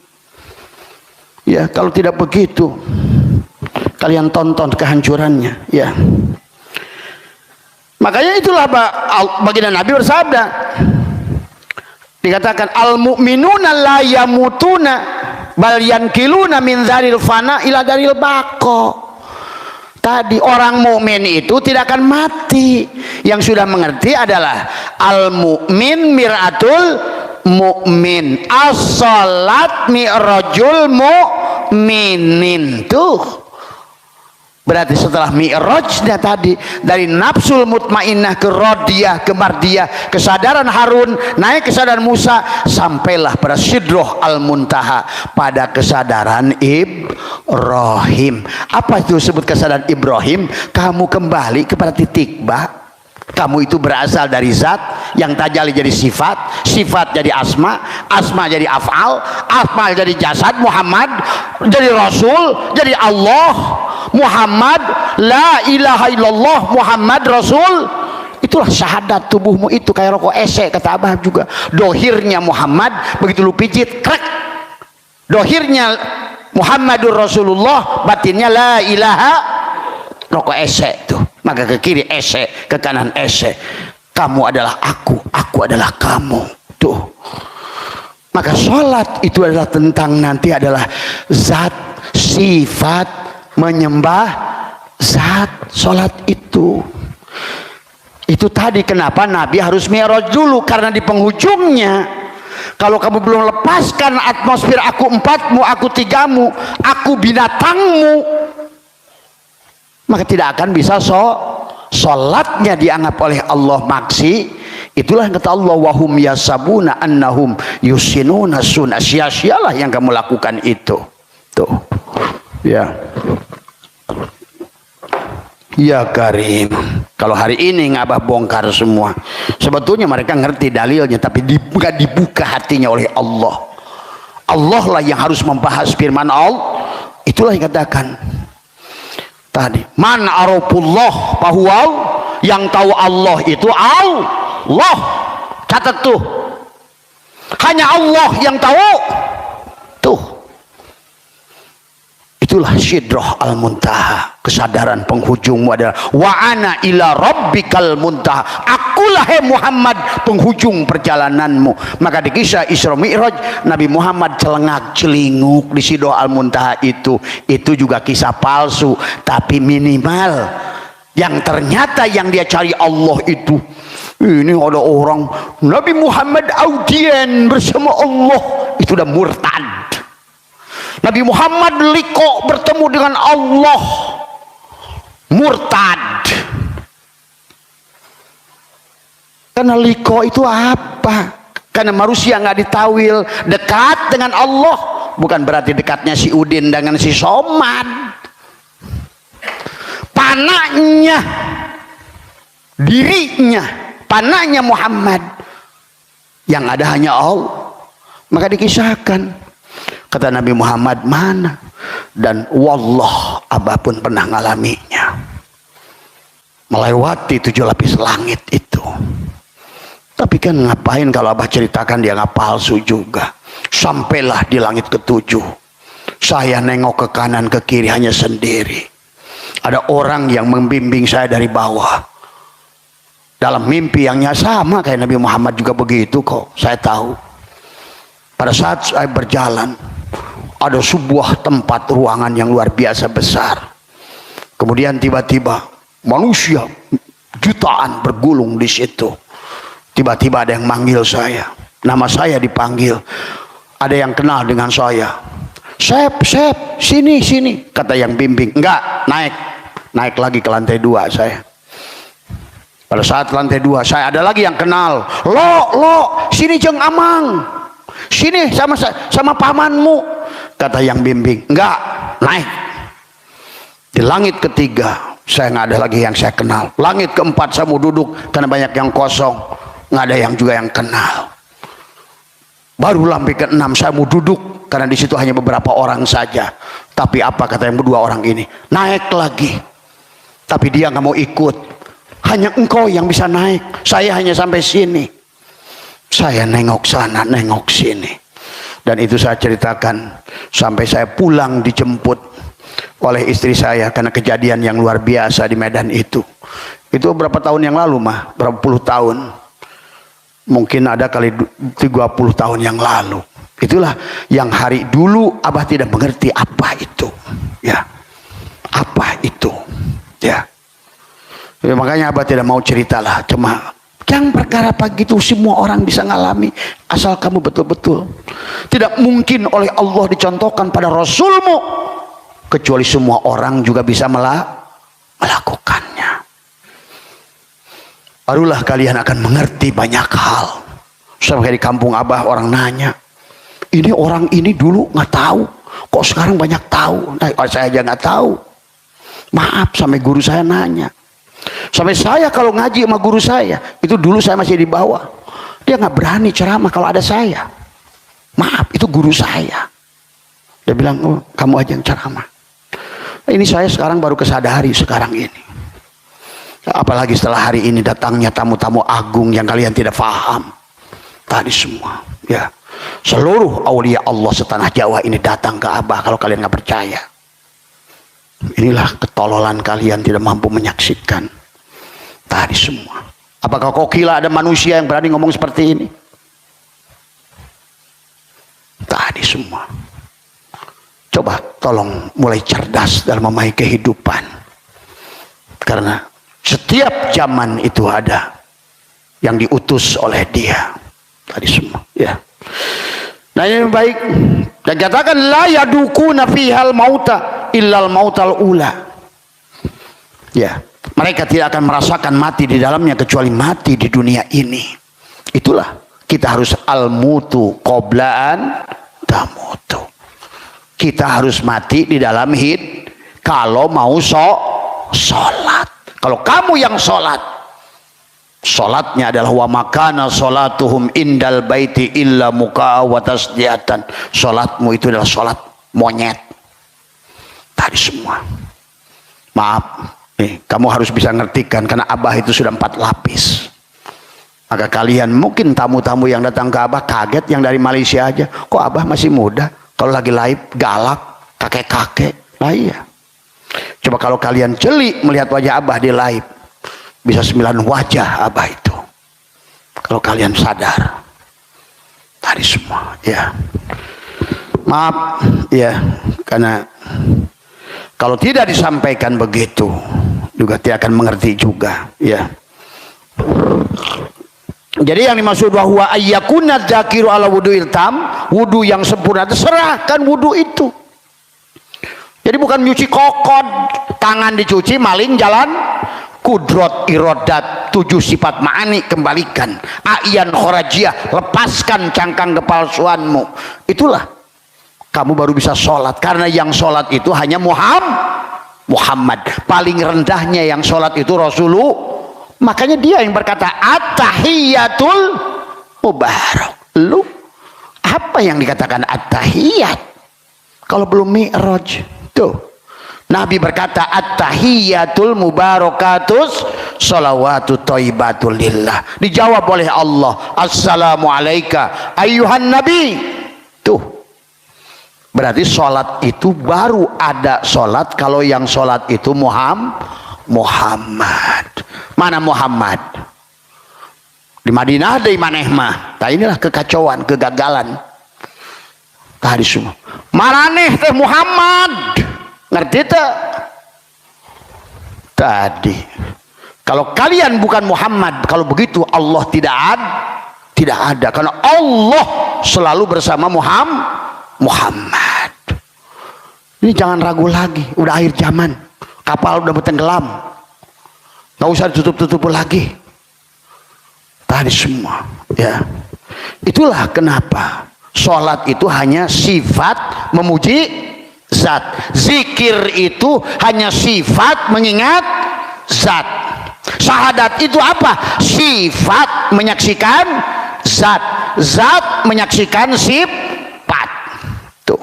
Ya, kalau tidak begitu kalian tonton kehancurannya, ya. Makanya itulah baginda Nabi bersabda, dikatakan al mu'minuna la yamutuna bal yankiluna min dzaril fana ila dzaril baqa. Tadi orang mukmin itu tidak akan mati. Yang sudah mengerti adalah al mu'min miratul mukmin, as-salat mi'rajul mu'minin. Tuh berarti setelah mi'rajnya tadi dari nafsul mutmainnah ke radiyah ke mardiyah, kesadaran Harun naik kesadaran Musa, sampailah pada sidroh al-muntaha, pada kesadaran Ibrahim. Apa itu disebut kesadaran Ibrahim? Kamu kembali kepada titik ba. Kamu itu berasal dari zat, yang tajalli jadi sifat, sifat jadi asma, asma jadi af'al, af'al jadi jasad, Muhammad jadi Rasul, jadi Allah, Muhammad, la ilaha illallah, Muhammad Rasul. Itulah syahadat tubuhmu itu, kayak rokok esek kata Abah juga. Dohirnya Muhammad, begitu lu pijit, krek. Dohirnya Muhammadur Rasulullah, batinnya la ilaha, rokok esek tuh. Maka ke kiri esek, ke kanan esek. Kamu adalah aku adalah kamu. Tuh. Maka sholat itu adalah tentang nanti adalah zat, sifat, menyembah zat. Sholat itu tadi kenapa Nabi harus mi'raj dulu, karena di penghujungnya, kalau kamu belum lepaskan atmosfer aku empatmu, aku tigamu, aku binatangmu, maka tidak akan bisa sholatnya dianggap oleh Allah maksi. Itulah yang kata Allah, wahum yasabuna annahum yusinuna sunna, sia-sialah yang kamu lakukan itu. Tuh, ya, ya Karim. Kalau hari ini ngabah bongkar semua, sebetulnya mereka ngerti dalilnya, tapi nggak dibuka hatinya oleh Allah. Allah lah yang harus membahas firman Allah. Itulah yang katakan tadi, man arafullah fahuwa, yang tahu Allah itu Allah. Catat tuh, hanya Allah yang tahu. Tuh, itulah sidroh al-muntaha, kesadaran penghujungmu adalah wa ana ila rabbikal muntaha, akulah Muhammad penghujung perjalananmu. Maka di kisah Isra Mi'raj, Nabi Muhammad celengak celinguk di sidroh al-muntaha itu juga kisah palsu, tapi minimal yang ternyata yang dia cari Allah itu, ini ada orang Nabi Muhammad audien bersama Allah, itu udah murtad. Nabi Muhammad liko bertemu dengan Allah, murtad. Karena liko itu apa? Karena manusia nggak ditawil dekat dengan Allah, bukan berarti dekatnya si Udin dengan si Somad. Panahnya, dirinya, panahnya Muhammad, yang ada hanya Allah. Maka dikisahkan, kata Nabi Muhammad, mana? Dan wallah, Abah pun pernah ngalaminya, melewati 7 lapis langit itu. Tapi kan ngapain kalau Abah ceritakan, dia nggak palsu juga. Sampailah di langit ke-7, saya nengok ke kanan ke kiri hanya sendiri. Ada orang yang membimbing saya dari bawah. Dalam mimpi yang sama kayak Nabi Muhammad juga begitu kok, saya tahu. Pada saat saya berjalan, ada sebuah tempat ruangan yang luar biasa besar. Kemudian tiba-tiba manusia jutaan bergulung di situ. Tiba-tiba ada yang manggil saya. Nama saya dipanggil. Ada yang kenal dengan saya. Sep, sini. Kata yang bimbing. Enggak, naik lagi ke lantai 2 saya. Pada saat lantai 2 saya ada lagi yang kenal. Lo, sini Jeng Amang. Sini sama pamanmu. Kata yang bimbing. Enggak, naik. Di langit ketiga saya nggak ada lagi yang saya kenal. Langit keempat saya mau duduk karena banyak yang kosong. Nggak ada yang juga yang kenal. Baru sampai ke-6 saya mau duduk karena di situ hanya beberapa orang saja. Tapi apa kata yang berdua orang ini? Naik lagi. Tapi dia nggak mau ikut. Hanya engkau yang bisa naik. Saya hanya sampai sini. Saya nengok sana, nengok sini. Dan itu saya ceritakan sampai saya pulang dijemput oleh istri saya karena kejadian yang luar biasa di Medan itu. Itu berapa tahun yang lalu mah? Berapa puluh tahun? Mungkin ada kali 30 tahun yang lalu. Itulah yang hari dulu Abah tidak mengerti apa itu. Ya. Apa itu? Ya. Ya makanya Abah tidak mau ceritalah. Cuma yang perkara pagi itu semua orang bisa ngalami. Asal kamu betul-betul. Tidak mungkin oleh Allah dicontohkan pada Rasulmu. Kecuali semua orang juga bisa melakukannya. Barulah kalian akan mengerti banyak hal. Sampai di kampung Abah orang nanya, ini orang ini dulu nggak tahu, kok sekarang banyak tahu. Nah, saya aja nggak tahu. Maaf, sampai guru saya nanya. Sampai saya kalau ngaji sama guru saya, itu dulu saya masih di bawah. Dia nggak berani ceramah kalau ada saya. Maaf, itu guru saya. Dia bilang, oh, kamu aja yang ceramah. Ini saya sekarang baru kesadari sekarang ini. Apalagi setelah hari ini datangnya tamu-tamu agung yang kalian tidak paham. Tadi semua, ya. Seluruh aulia Allah setanah Jawa ini datang ke Abah kalau kalian nggak percaya. Inilah ketololan kalian tidak mampu menyaksikan. Tadi semua. Apakah kau kira ada manusia yang berani ngomong seperti ini? Tadi semua. Coba tolong mulai cerdas dalam memahami kehidupan. Karena setiap zaman itu ada yang diutus oleh dia. Tadi semua, ya. Nah ini yang baik. Dan katakan la yadukuna fihal mauta illal mautal ula. Ya, mereka tidak akan merasakan mati di dalamnya kecuali mati di dunia ini. Itulah kita harus al-mutu qoblaan tamutu. Kita harus mati di dalam kalau mau sholat. Kalau kamu yang sholat, sholatnya adalah wa makana sholatuhum indal baiti illa muka'a wa tasdiatan. Sholatmu itu adalah sholat monyet. Tadi semua. Maaf, kamu harus bisa ngertikan karena Abah itu sudah 4 lapis. Maka kalian mungkin tamu-tamu yang datang ke Abah kaget yang dari Malaysia aja. Kok Abah masih muda? Kalau lagi live galak, kakek-kakek. Nah iya. Coba kalau kalian jeli melihat wajah Abah di live, bisa 9 wajah Abah itu. Kalau kalian sadar. Tadi semua, ya. Maaf, ya, karena kalau tidak disampaikan begitu, juga tidak akan mengerti juga, ya. Jadi yang dimaksud bahwa ayyakuna dzakiru ala wudu'il tam, wudu yang sempurna, terserahkan wudu itu. Jadi bukan nyuci kokot, tangan dicuci, maling jalan, kudrot irodat, 7 sifat ma'ani kembalikan, a'yan khorajiyah, lepaskan cangkang kepalsuanmu. Itulah kamu baru bisa sholat, karena yang sholat itu hanya Muhammad. Paling rendahnya yang sholat itu Rasulullah. Makanya dia yang berkata at-tahiyatul mubarak. Lu apa yang dikatakan at-tahiyat kalau belum mi'raj? Tuh, Nabi berkata at-tahiyatul mubarakatus sholawatu thayyibatul lillah. Dijawab oleh Allah, assalamu alayka ayyuhan nabi. Tuh, berarti sholat itu baru ada sholat kalau yang sholat itu Muhammad. Mana Muhammad? Di Madinah ada Imanehmah. Nah inilah kekacauan, kegagalan. Tadi semua. Maraneh teh Muhammad. Ngerti teh? Tadi. Kalau kalian bukan Muhammad, kalau begitu Allah tidak ada. Karena Allah selalu bersama Muhammad. Ini jangan ragu lagi. Udah akhir zaman. Kapal udah tenggelam. Nggak usah ditutup-tutup lagi. Tadi semua. Ya. Itulah kenapa sholat itu hanya sifat memuji zat. Zikir itu hanya sifat mengingat zat. Syahadat itu apa? Sifat menyaksikan zat. Zat menyaksikan sifat. Tuh.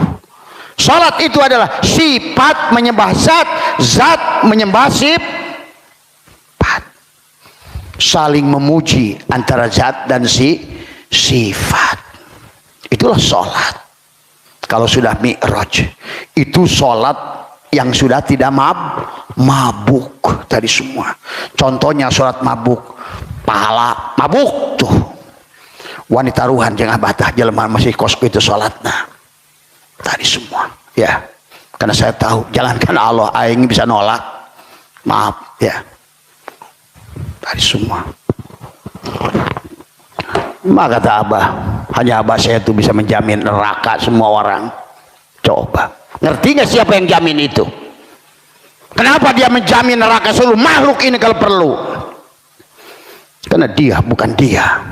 Salat itu adalah sifat menyembah zat. Zat menyembah sifat. Saling memuji antara zat dan sifat. Itulah salat. Kalau sudah mi'raj, itu salat yang sudah tidak mabuk tadi semua. Contohnya sholat mabuk, pahala mabuk tuh. Wanita ruhan jangan batah jelema masih kosku itu sholatnya. Tadi semua, ya. Karena saya tahu jalankan Allah, aing bisa nolak. Maaf, ya. Tadi semua. Maka kata Abah, hanya Abah saya itu bisa menjamin neraka semua orang. Coba, ngerti nggak siapa yang jamin itu? Kenapa dia menjamin neraka seluruh makhluk ini kalau perlu? Karena dia bukan dia.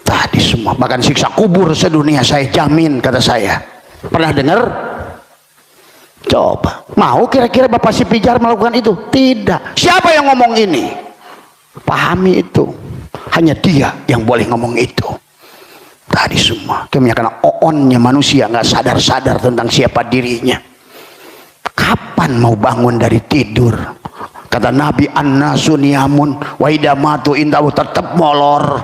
Tadi semua, bahkan siksa kubur sedunia saya jamin, kata saya. Pernah dengar? Coba, mau kira-kira Bapak Si Pijar melakukan itu? Tidak. Siapa yang ngomong ini? Pahami itu. Hanya dia yang boleh ngomong itu. Tadi semua, karena oonnya manusia nggak sadar-sadar tentang siapa dirinya. Kapan mau bangun dari tidur? Kata Nabi, an-nasu niyamun wa idza matu indahu tetap molor.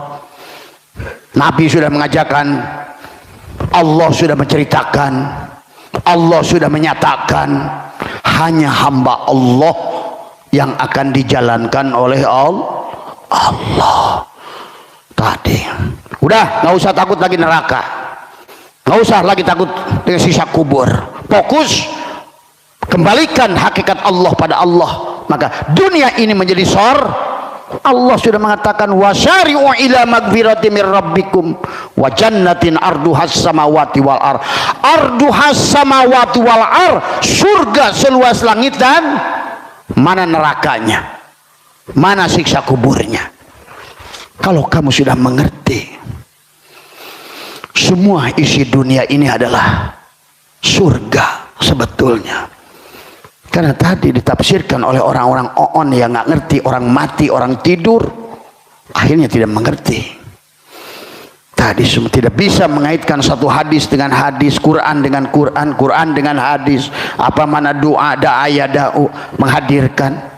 Nabi sudah mengajarkan, Allah sudah menceritakan, Allah sudah menyatakan, hanya hamba Allah yang akan dijalankan oleh Allah. Tadi udah nggak usah takut lagi neraka, nggak usah lagi takut dengan siksa kubur. Fokus, kembalikan hakikat Allah pada Allah, maka dunia ini menjadi Allah sudah mengatakan wasyari'u ila magfirati mir rabbikum wa jannatin arduhas samawati wal ar. Arduhas samawati wal ar, surga seluas langit dan mana nerakanya, mana siksa kuburnya. Kalau kamu sudah mengerti semua isi dunia ini adalah surga sebetulnya. Karena tadi ditafsirkan oleh orang-orang oon yang nggak ngerti, orang mati, orang tidur, akhirnya tidak mengerti. Tadi semua tidak bisa mengaitkan satu hadis dengan hadis, Quran dengan Quran, Quran dengan hadis. Apa mana doa, da'aya da'u, menghadirkan.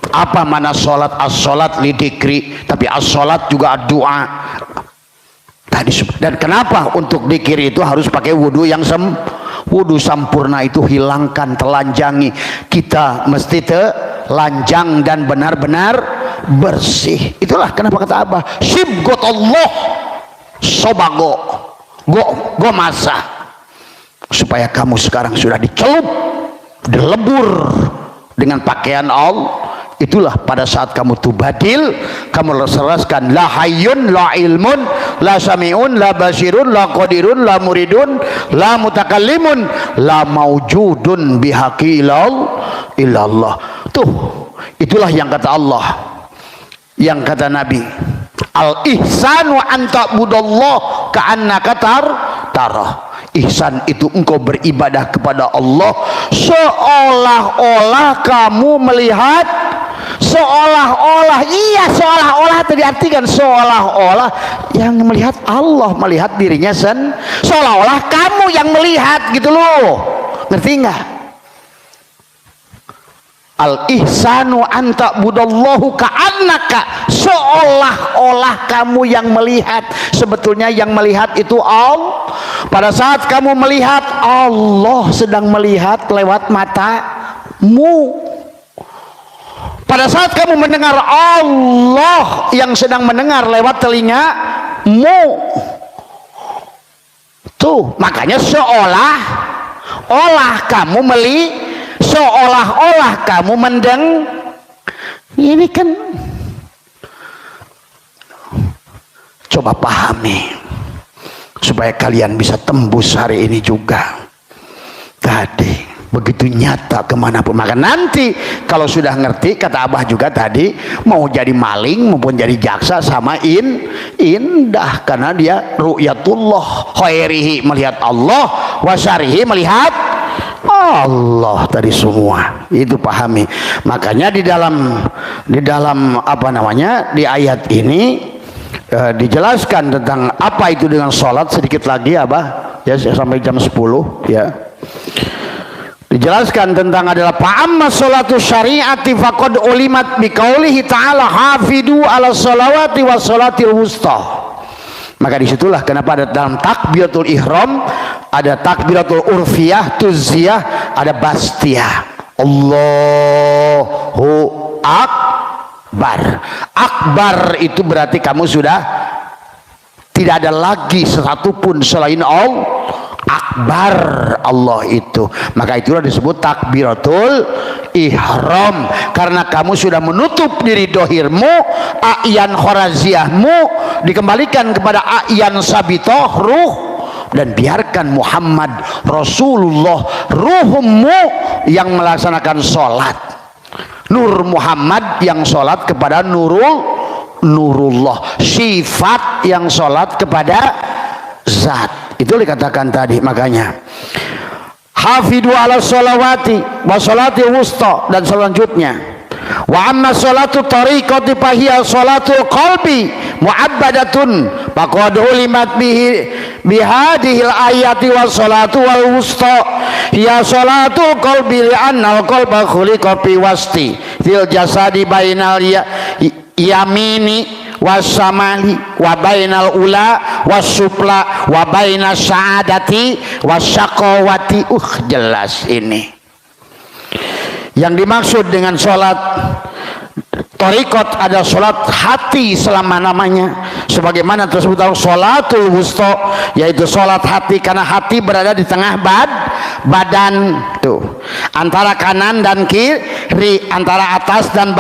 Apa mana sholat, as-sholat lidikri, tapi as-sholat juga doa. Tadi semua. Dan kenapa untuk dikir itu harus pakai wudhu yang wudhu sampurna itu hilangkan, telanjangi. Kita mesti telanjang dan benar-benar bersih. Itulah kenapa kata Abah, sibgot Allah sobago go masa, supaya kamu sekarang sudah dicelup, dilebur dengan pakaian Allah. Itulah pada saat kamu tubadil, kamu seraskan la hayyun la ilmun la sami'un la basirun la qadirun la muridun la mutakallimun la maujudun bihaqi illallah. Tuh, itulah yang kata Allah, yang kata Nabi, al ihsanu an ta'budallah ka'annaka tarah. Ihsan itu engkau beribadah kepada Allah seolah-olah kamu melihat, seolah-olah, iya seolah-olah itu diartikan seolah-olah yang melihat Allah, melihat dirinya seolah-olah kamu yang melihat gitu loh. Ngerti nggak? Al ihsanu anta budallahu ka'annaka, seolah-olah kamu yang melihat, sebetulnya yang melihat itu Allah. Pada saat kamu melihat, Allah sedang melihat lewat matamu. Pada saat kamu mendengar, Allah yang sedang mendengar lewat telingamu. Tuh, makanya seolah-olah kamu seolah-olah kamu mendeng. Ini kan coba pahami supaya kalian bisa tembus hari ini juga. Tadi begitu nyata kemanapun. Maka nanti kalau sudah ngerti, kata Abah juga tadi, mau jadi maling maupun jadi jaksa sama indah, karena dia ru'yatullah, khairihi melihat Allah, wasyarihi melihat Allah. Tadi semua itu pahami. Makanya di dalam apa namanya, di ayat ini dijelaskan tentang apa itu dengan sholat sedikit lagi, Abah ya, sampai jam 10 ya. Dijelaskan tentang adalah fa'amma sholatu syari'ati faqad ulimat biqaulihi ta'ala hafidu ala sholawati wa sholatil wusta. Maka disitulah kenapa ada dalam takbiratul ihram ada takbiratul urfiyah, tuziyah, ada bastiyah. Allahu akbar. Akbar itu berarti kamu sudah tidak ada lagi satupun selain Allah. Akbar Allah itu, maka itulah disebut takbiratul ihram, karena kamu sudah menutup diri dohirmu, a'yan khoraziyahmu dikembalikan kepada a'yan sabitoh ruh, dan biarkan Muhammad Rasulullah ruhmu yang melaksanakan sholat, Nur Muhammad yang sholat kepada Nurullah, sifat yang sholat kepada zat. Itu dikatakan tadi. Makanya hafidu ala sholawati wa sholati wusta, dan selanjutnya wa amma sholatu tariqati fahiya sholatul qalbi mu'abbadatun faqad ulimat bihadihil ayati wa sholatu wal wusta hiya sholatul qalbi li'anna al-qalba khuliqa fi wasti fil jasadi bainal yamini wasamali wa bainal ula wasupla wa bainas sa'adati wasyaqawati. Jelas ini yang dimaksud dengan sholat Torikot ada sholat hati selama-lamanya, sebagaimana tersebut dalam sholatul wusta, yaitu sholat hati, karena hati berada di tengah badan tuh, antara kanan dan kiri, antara atas dan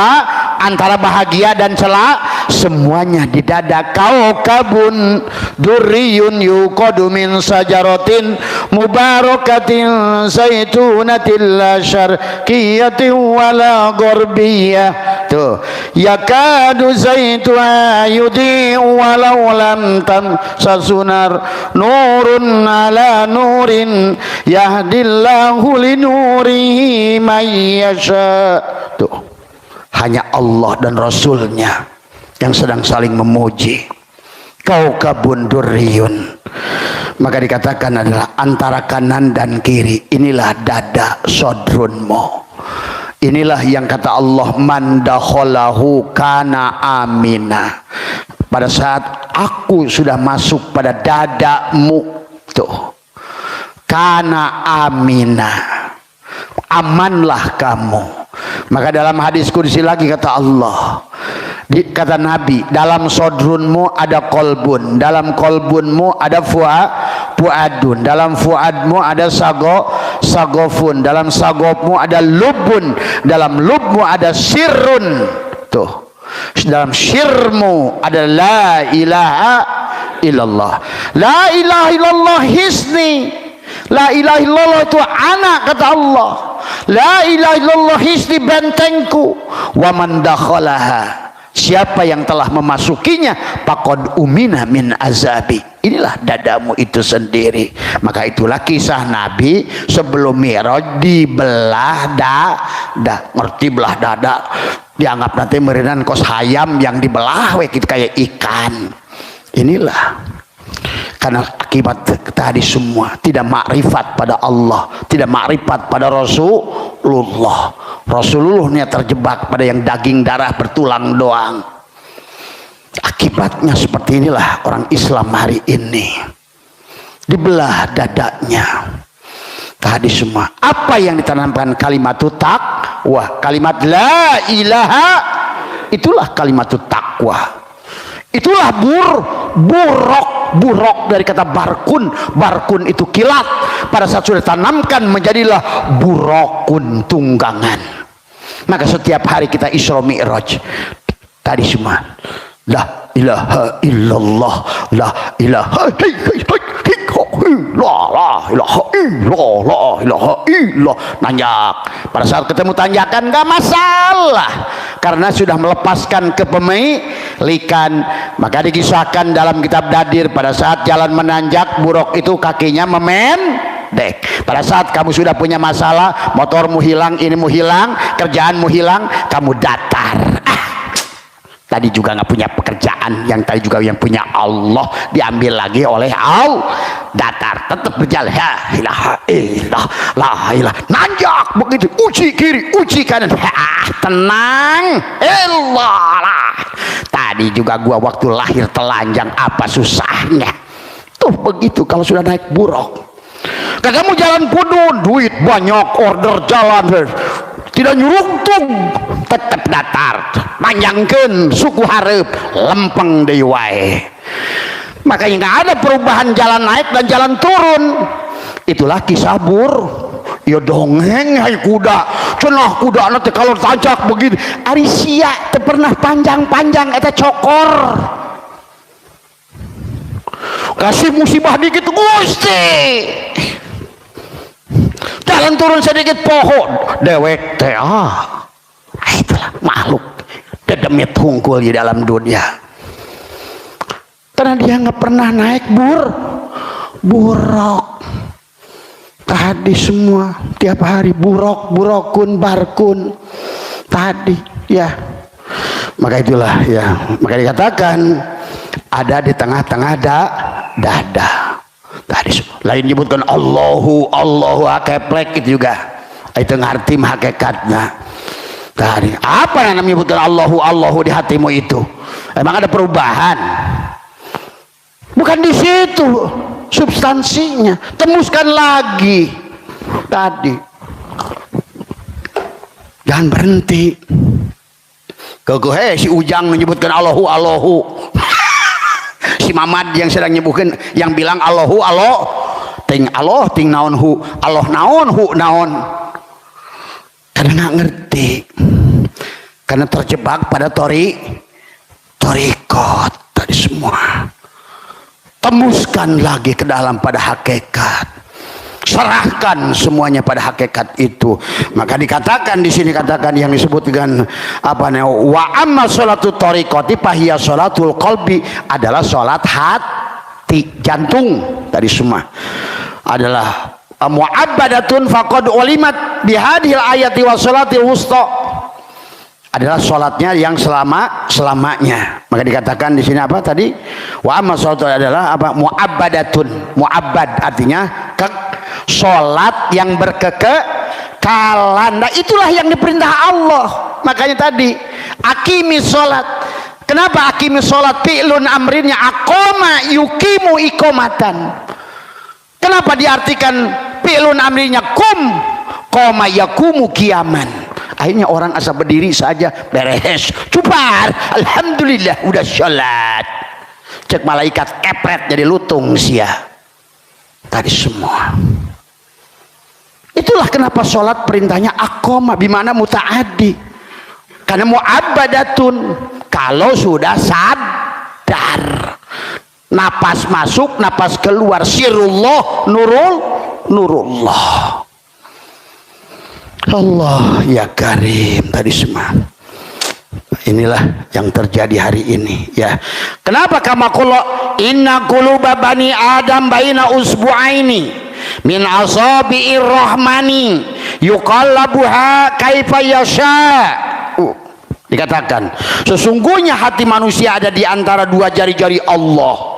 antara bahagia dan celak, semuanya di dada. Kaukabun durriyun yuqadu min sajaratin mubarakatin zaitunatin la syarqiyatin wala gharbiyah. Tuh, yakadu zaituha yudhi'u walau lam tamsasunar nurun ala nurin yahdillahu linurihi may yasha. Tuh, hanya Allah dan Rasulnya yang sedang saling memuji. Kaukabun durriyun, maka dikatakan adalah antara kanan dan kiri, inilah dada sodrunmu. Inilah yang kata Allah, man dakhalahu kana amina. Pada saat aku sudah masuk pada dadamu, tuh, kana amina, amanlah kamu. Maka dalam hadis qudsi lagi kata Allah, kata Nabi, dalam sodrunmu ada kolbun, dalam kolbunmu ada fuadun, dalam fuadmu ada sagofun, dalam sagofmu ada lubun, dalam lubmu ada sirrun. Tuh, dalam sirmu ada la ilaha illallah. La ilaha illallah hisni, la ilaha illallah itu anak, kata Allah. La ilaha illallah hisni, bentengku. Wa man dakhalaha, siapa yang telah memasukinya, faqad umina min azabi, inilah dadamu itu sendiri. Maka itulah kisah Nabi sebelum Mi'raj dibelah dada. Ngerti belah dada? Dianggap nanti merinan kos hayam yang dibelah gitu kayak ikan. Inilah karena akibat tadi semua tidak makrifat pada Allah, tidak makrifat pada Rasulullah. Rasulullahnya terjebak pada yang daging darah bertulang doang. Akibatnya seperti inilah orang Islam hari ini, dibelah dadanya. Tadi semua apa yang ditanamkan kalimat takwa, kalimat la ilaha, itulah kalimat takwa. Itulah burok dari kata barkun. Barkun itu kilat. Pada saat sudah tanamkan menjadilah burokun, tunggangan. Maka setiap hari kita Isra Mi'raj. Tadi semua la ilaha illallah, la ilaha illallah. Tanjak. Pada saat ketemu tanjakan gak masalah, karena sudah melepaskan kepemilikan. Maka dikisahkan dalam kitab Dadir, pada saat jalan menanjak, buruk itu kakinya memendek. Pada saat kamu sudah punya masalah, motormu hilang, inimu hilang, kerjaanmu hilang, kamu datar. Tadi juga nggak punya pekerjaan, yang tadi juga yang punya Allah diambil lagi oleh Allah, datar, tetap berjalan. La ilaha illallah, la ilaha, nanjak begitu, uji kiri, uji kanan, tenang, Allah. Tadi juga gua waktu lahir telanjang, apa susahnya? Tuh begitu kalau sudah naik buruk. Kamu jalan pudun, duit banyak, order jalan, tidak nyurungtung, tetap datar, panjangkan suku hareup, lempeng deui wae. Makanya nggak ada perubahan jalan naik dan jalan turun. Itulah kisah ya dongeng hai kuda, cenah kuda nanti kalau tancak begitu ari sia teu pernah panjang-panjang eta cokor. Kasih musibah dikit Gusti, jalan turun sedikit pohon dewek teh. Itulah makhluk dedemit hungkul di dalam dunia, karena dia nggak pernah naik buruk. Tadi semua tiap hari burokun barkun tadi ya. Maka itulah ya, maka dikatakan ada di tengah-tengah dada. Tadi lain nyebutkan Allahu hakeplek itu juga, itu ngerti hakikatnya. Tadi apa yang menyebutkan Allahu di hatimu itu? Emang ada perubahan? Bukan di situ substansinya. Temuskan lagi tadi, jangan berhenti. Si Ujang menyebutkan Allahu. Si Mamad yang sedang nyebutkan, yang bilang Allahu ting naon hu, Allah naon hu naon. Karena nggak ngerti, karena terjebak pada torikot tadi semua. Temuskan lagi ke dalam pada hakikat, serahkan semuanya pada hakikat itu. Maka dikatakan di sini, katakan yang disebut dengan apa nih, wa amma sholatu tariqati fahiya sholatul qalbi, adalah sholat hati, jantung. Tadi semua adalah mu'abbadatun faqad ulimat bihadhil ayati wa sholatil wusta, adalah sholatnya yang selamanya. Maka dikatakan di sini apa tadi? Wa amma sholatu adalah apa? Mu'abbadatun. Mu'abbad artinya sholat yang berkekekalan. Nah, itulah yang diperintah Allah. Makanya tadi akimi sholat. Kenapa akimi sholat? Fi'lun amrinnya aqoma yukimu iqomatan. Kenapa diartikan fi'lun amrinnya qoma yakumu kiaman? Akhirnya orang asal berdiri saja beres, cupar, alhamdulillah udah sholat. Cek malaikat kepret jadi lutung sia. Tadi semua. Itulah kenapa sholat perintahnya aqoma, bimana mutaaddi. Karena mu'abbadatun, kalau sudah sadar, napas masuk, napas keluar, sirullah, nurullah. Allah ya Karim. Tadi semua inilah yang terjadi hari ini ya. Kenapa kama qulu inna quluba bani adam baina usbu'aini min asabi'ir rahmani yuqallabuha kaifa yasha. Dikatakan sesungguhnya hati manusia ada di antara dua jari-jari Allah.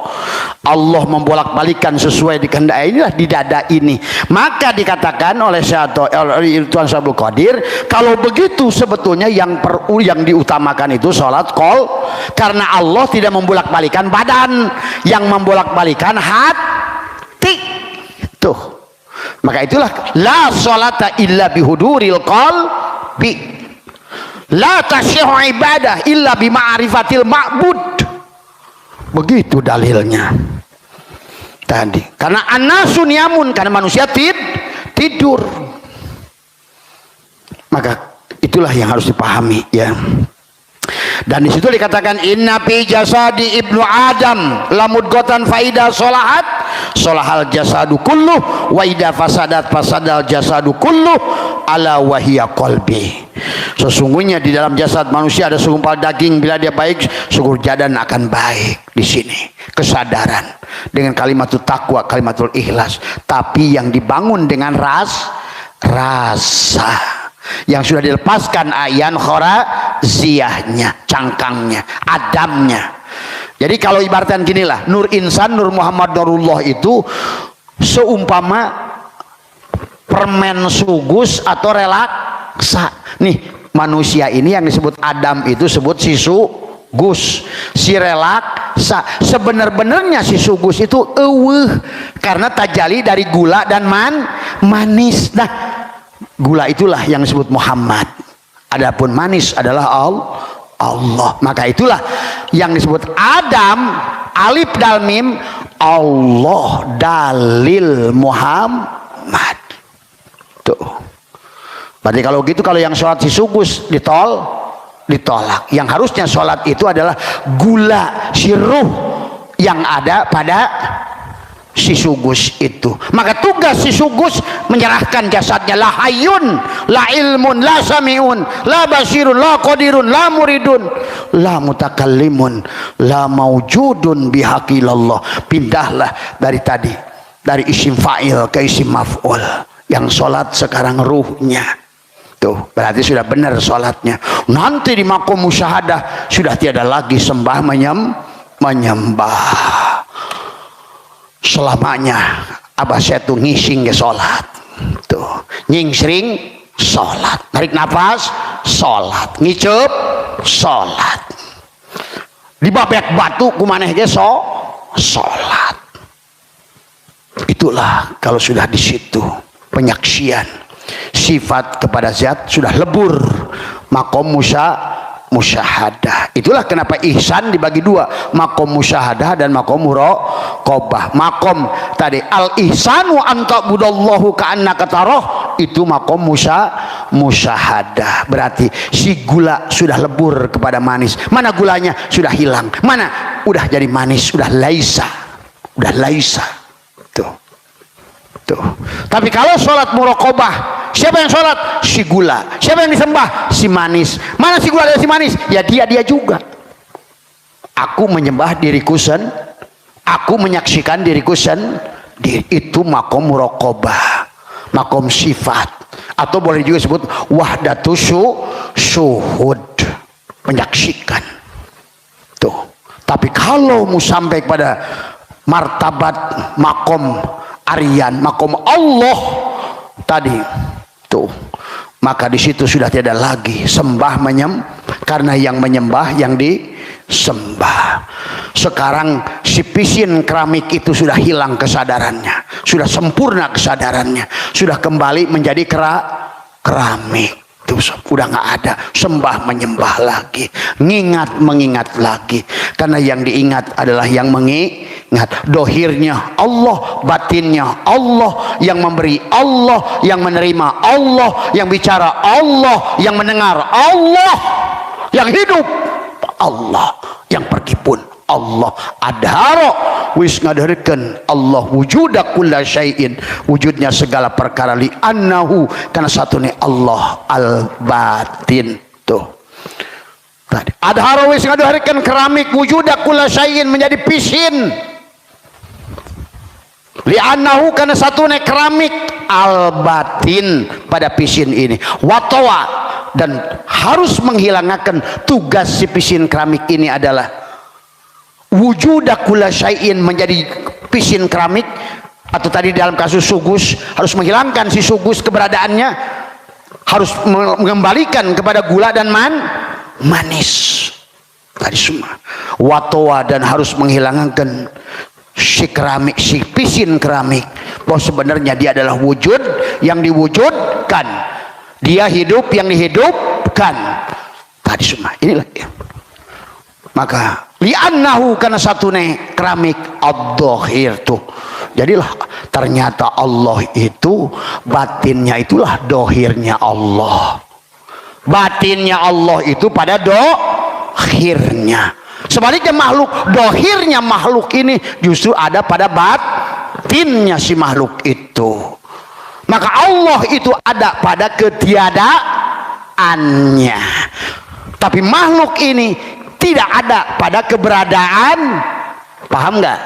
Allah membolak-balikan sesuai di kehendak. Inilah di dada ini. Maka dikatakan oleh Tuan Syabul Qadir, kalau begitu sebetulnya yang diutamakan itu sholat qol, karena Allah tidak membolak-balikan badan, yang membolak-balikan hati. Tuh. Maka itulah la sholata illa bihuduril qalbi, la tasyihu ibadah illa bima'rifatil ma'bud. Begitu dalilnya tadi. Karena an-nasu niyamun, karena manusia tidur. Maka itulah yang harus dipahami ya. Dan di situ dikatakan inna fi jasadi ibnu adam lamudghatan faida solahat solahal jasadu kulluh wa idza fasadat fasadal jasadu kulluh ala wahiyya qalbi. Sesungguhnya di dalam jasad manusia ada segumpal daging, bila dia baik seluruh jadan akan baik. Di sini kesadaran dengan kalimatul taqwa, kalimatul ikhlas, tapi yang dibangun dengan rasa yang sudah dilepaskan ayan khoraziyahnya, cangkangnya, adamnya. Jadi kalau ibaratkan ginilah, nur insan, nur Muhammad Nurullah itu seumpama permen sugus atau relaksa. Nih manusia ini yang disebut Adam itu sebut si sugus, si relaksa. Sebenar-benarnya si sugus itu karena tajali dari gula dan manis. Nah, gula itulah yang disebut Muhammad. Adapun manis adalah Allah. Maka itulah yang disebut Adam, alif dal mim, Allah dalil Muhammad. Tuh. Berarti kalau gitu, kalau yang sholat si sugus ditolak. Yang harusnya sholat itu adalah gula si ruh yang ada pada si sugus itu. Maka tugas si sugus menyerahkan jasadnya, la hayyun la ilmun la samiun la basirun la qadirun la muridun la mutakallimun la maujudun bihaqilallah. Pindahlah dari tadi, dari isim fa'il ke isim maf'ul. Yang sholat sekarang ruhnya. Tuh, berarti sudah benar sholatnya. Nanti di makom musyahadah sudah tiada lagi sembah menyembah. Selamanya abah saya tuh ngising ke sholat, tuh nyingsring sholat, narik nafas sholat, ngicep sholat, dibabek batu kumaneh ge sholat. Itulah kalau sudah di situ penyaksian sifat kepada zat sudah lebur, makom musyahadah. Itulah kenapa ihsan dibagi dua, makom musyahadah dan makom muraqabah. Makom tadi al ihsanu anta budallahu ka'annaka tarah, itu makom musyahadah. Berarti si gula sudah lebur kepada manis. Mana gulanya sudah hilang, mana udah jadi manis, udah laisa. Tuh. Tapi kalau sholat muraqabah, siapa yang sholat? Si gula. Siapa yang disembah? Si manis. Mana si gula dan si manis? Ya dia juga. Aku menyembah diriku aku menyaksikan diriku sendiri. Itu makom muraqabah, makom sifat, atau boleh juga sebut wahdatus syuhud, menyaksikan. Tuh. Tapi kalau mau sampai kepada martabat makom Aryan, makom Allah tadi, tuh, maka di situ sudah tidak lagi sembah karena yang menyembah yang disembah. Sekarang si pisin keramik itu sudah hilang kesadarannya, sudah sempurna kesadarannya, sudah kembali menjadi keramik. Tuh, udah nggak ada sembah menyembah lagi, mengingat lagi, karena yang diingat adalah yang mengingat. Dohirnya Allah, batinnya Allah, yang memberi Allah, yang menerima Allah, yang bicara Allah, yang mendengar Allah, yang hidup Allah, yang pergi pun Allah. Adharo wis ngadarikeun Allah wujuda kulla syai'in, wujudnya segala perkara, li annahu karena satune Allah al batin. Tuh tadi adharo wis ngadarikeun keramik wujuda kulla syai'in menjadi pisin, li annahu karena satune keramik al batin pada pisin ini, watawa dan harus menghilangkan tugas si pisin keramik ini adalah wujuda kulla syai'in menjadi pisin keramik, atau tadi dalam kasus sugus harus menghilangkan si sugus keberadaannya, harus mengembalikan kepada gula dan manis tadi semua. Watowa dan harus menghilangkan si keramik, si pisin keramik, bahwa sebenarnya dia adalah wujud yang diwujudkan, dia hidup yang dihidupkan tadi semua. Inilah ya. Maka li'annahu kana satune keramik ad-dhahir tuh. Jadilah ternyata Allah itu batinnya itulah dohirnya Allah. Batinnya Allah itu pada dohirnya. Sebaliknya makhluk, dohirnya makhluk ini justru ada pada batinnya si makhluk itu. Maka Allah itu ada pada ketiadaannya. Tapi makhluk ini tidak ada pada keberadaan. Paham nggak?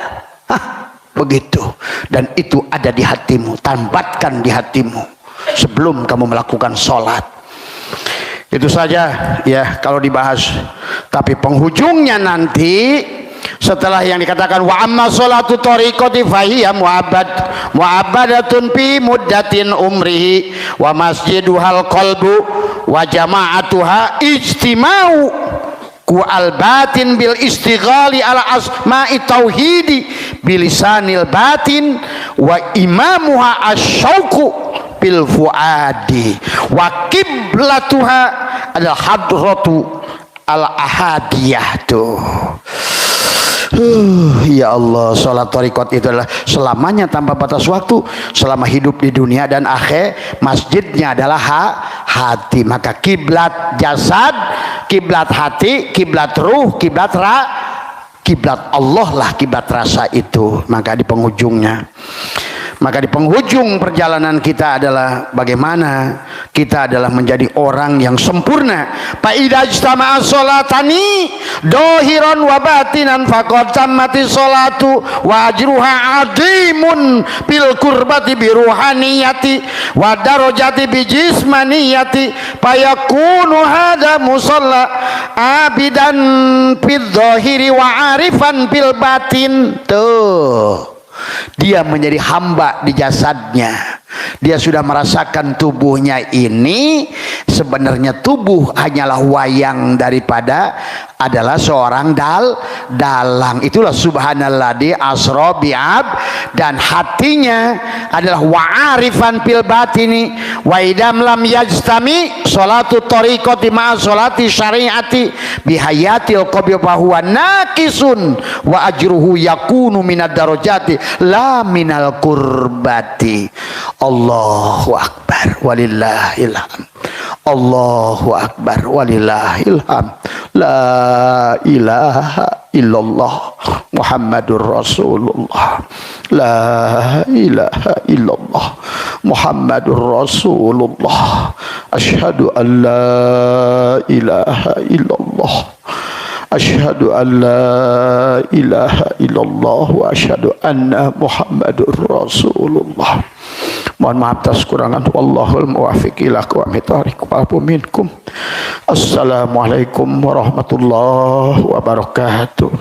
Begitu. Dan itu ada di hatimu. Tambatkan di hatimu sebelum kamu melakukan sholat. Itu saja ya kalau dibahas. Tapi penghujungnya nanti setelah yang dikatakan wa amma sholatu tariqati fahiya mu'abbadatun fi muddatin umrihi wa masjiduhal qalbu wa jama'atuha ijtima'u ku al-batin bil istighali ala asma'i tauhidi bilisanil batin wa imamuha asyauqu bil fuadi wa kiblatuha adalah hadratu al-ahadiyah tuh. Ya Allah, sholat tariqat itu adalah selamanya tanpa batas waktu, selama hidup di dunia dan akhir. Masjidnya adalah hati. Maka kiblat jasad, kiblat hati, kiblat ruh, kiblat Allah lah kiblat rasa itu. Maka di penghujung perjalanan kita adalah bagaimana kita adalah menjadi orang yang sempurna. Fa idza ijtama'a sholatani dohiran wa batinan faqad tammati sholatu wa ajruha adimun bil qurbati bi ruhaniyati wa darajati bi jismaniyati fayakunu hadha musalla abidan fil dhahiri wa arifan bil batin. Tuh, dia menjadi hamba di jasadnya. Dia sudah merasakan tubuhnya ini sebenarnya tubuh hanyalah wayang daripada adalah seorang dalang. Itulah subhanalladzi asra bi'ab. Dan hatinya adalah wa'arifan fil batini wa idam lam yajtami salatu tariqati ma'a salati syariati bihayatil qabri fa huwa naqisun wa ajruhu yakunu minad darajati la minal qurbati. Allahu akbar walillahil hamd. Allahu akbar walillahil hamd. La ilaha illallah Muhammadur Rasulullah. La ilaha illallah Muhammadur Rasulullah. Asyhadu an la ilaha illallah. Asyhadu an la ilaha illallah wa asyhadu anna Muhammadur Rasulullah. Mohon maaf atas kurangan. Wallahul muwaffiq ila aqwamit thoriq wa minkum. Assalamualaikum warahmatullahi wabarakatuh.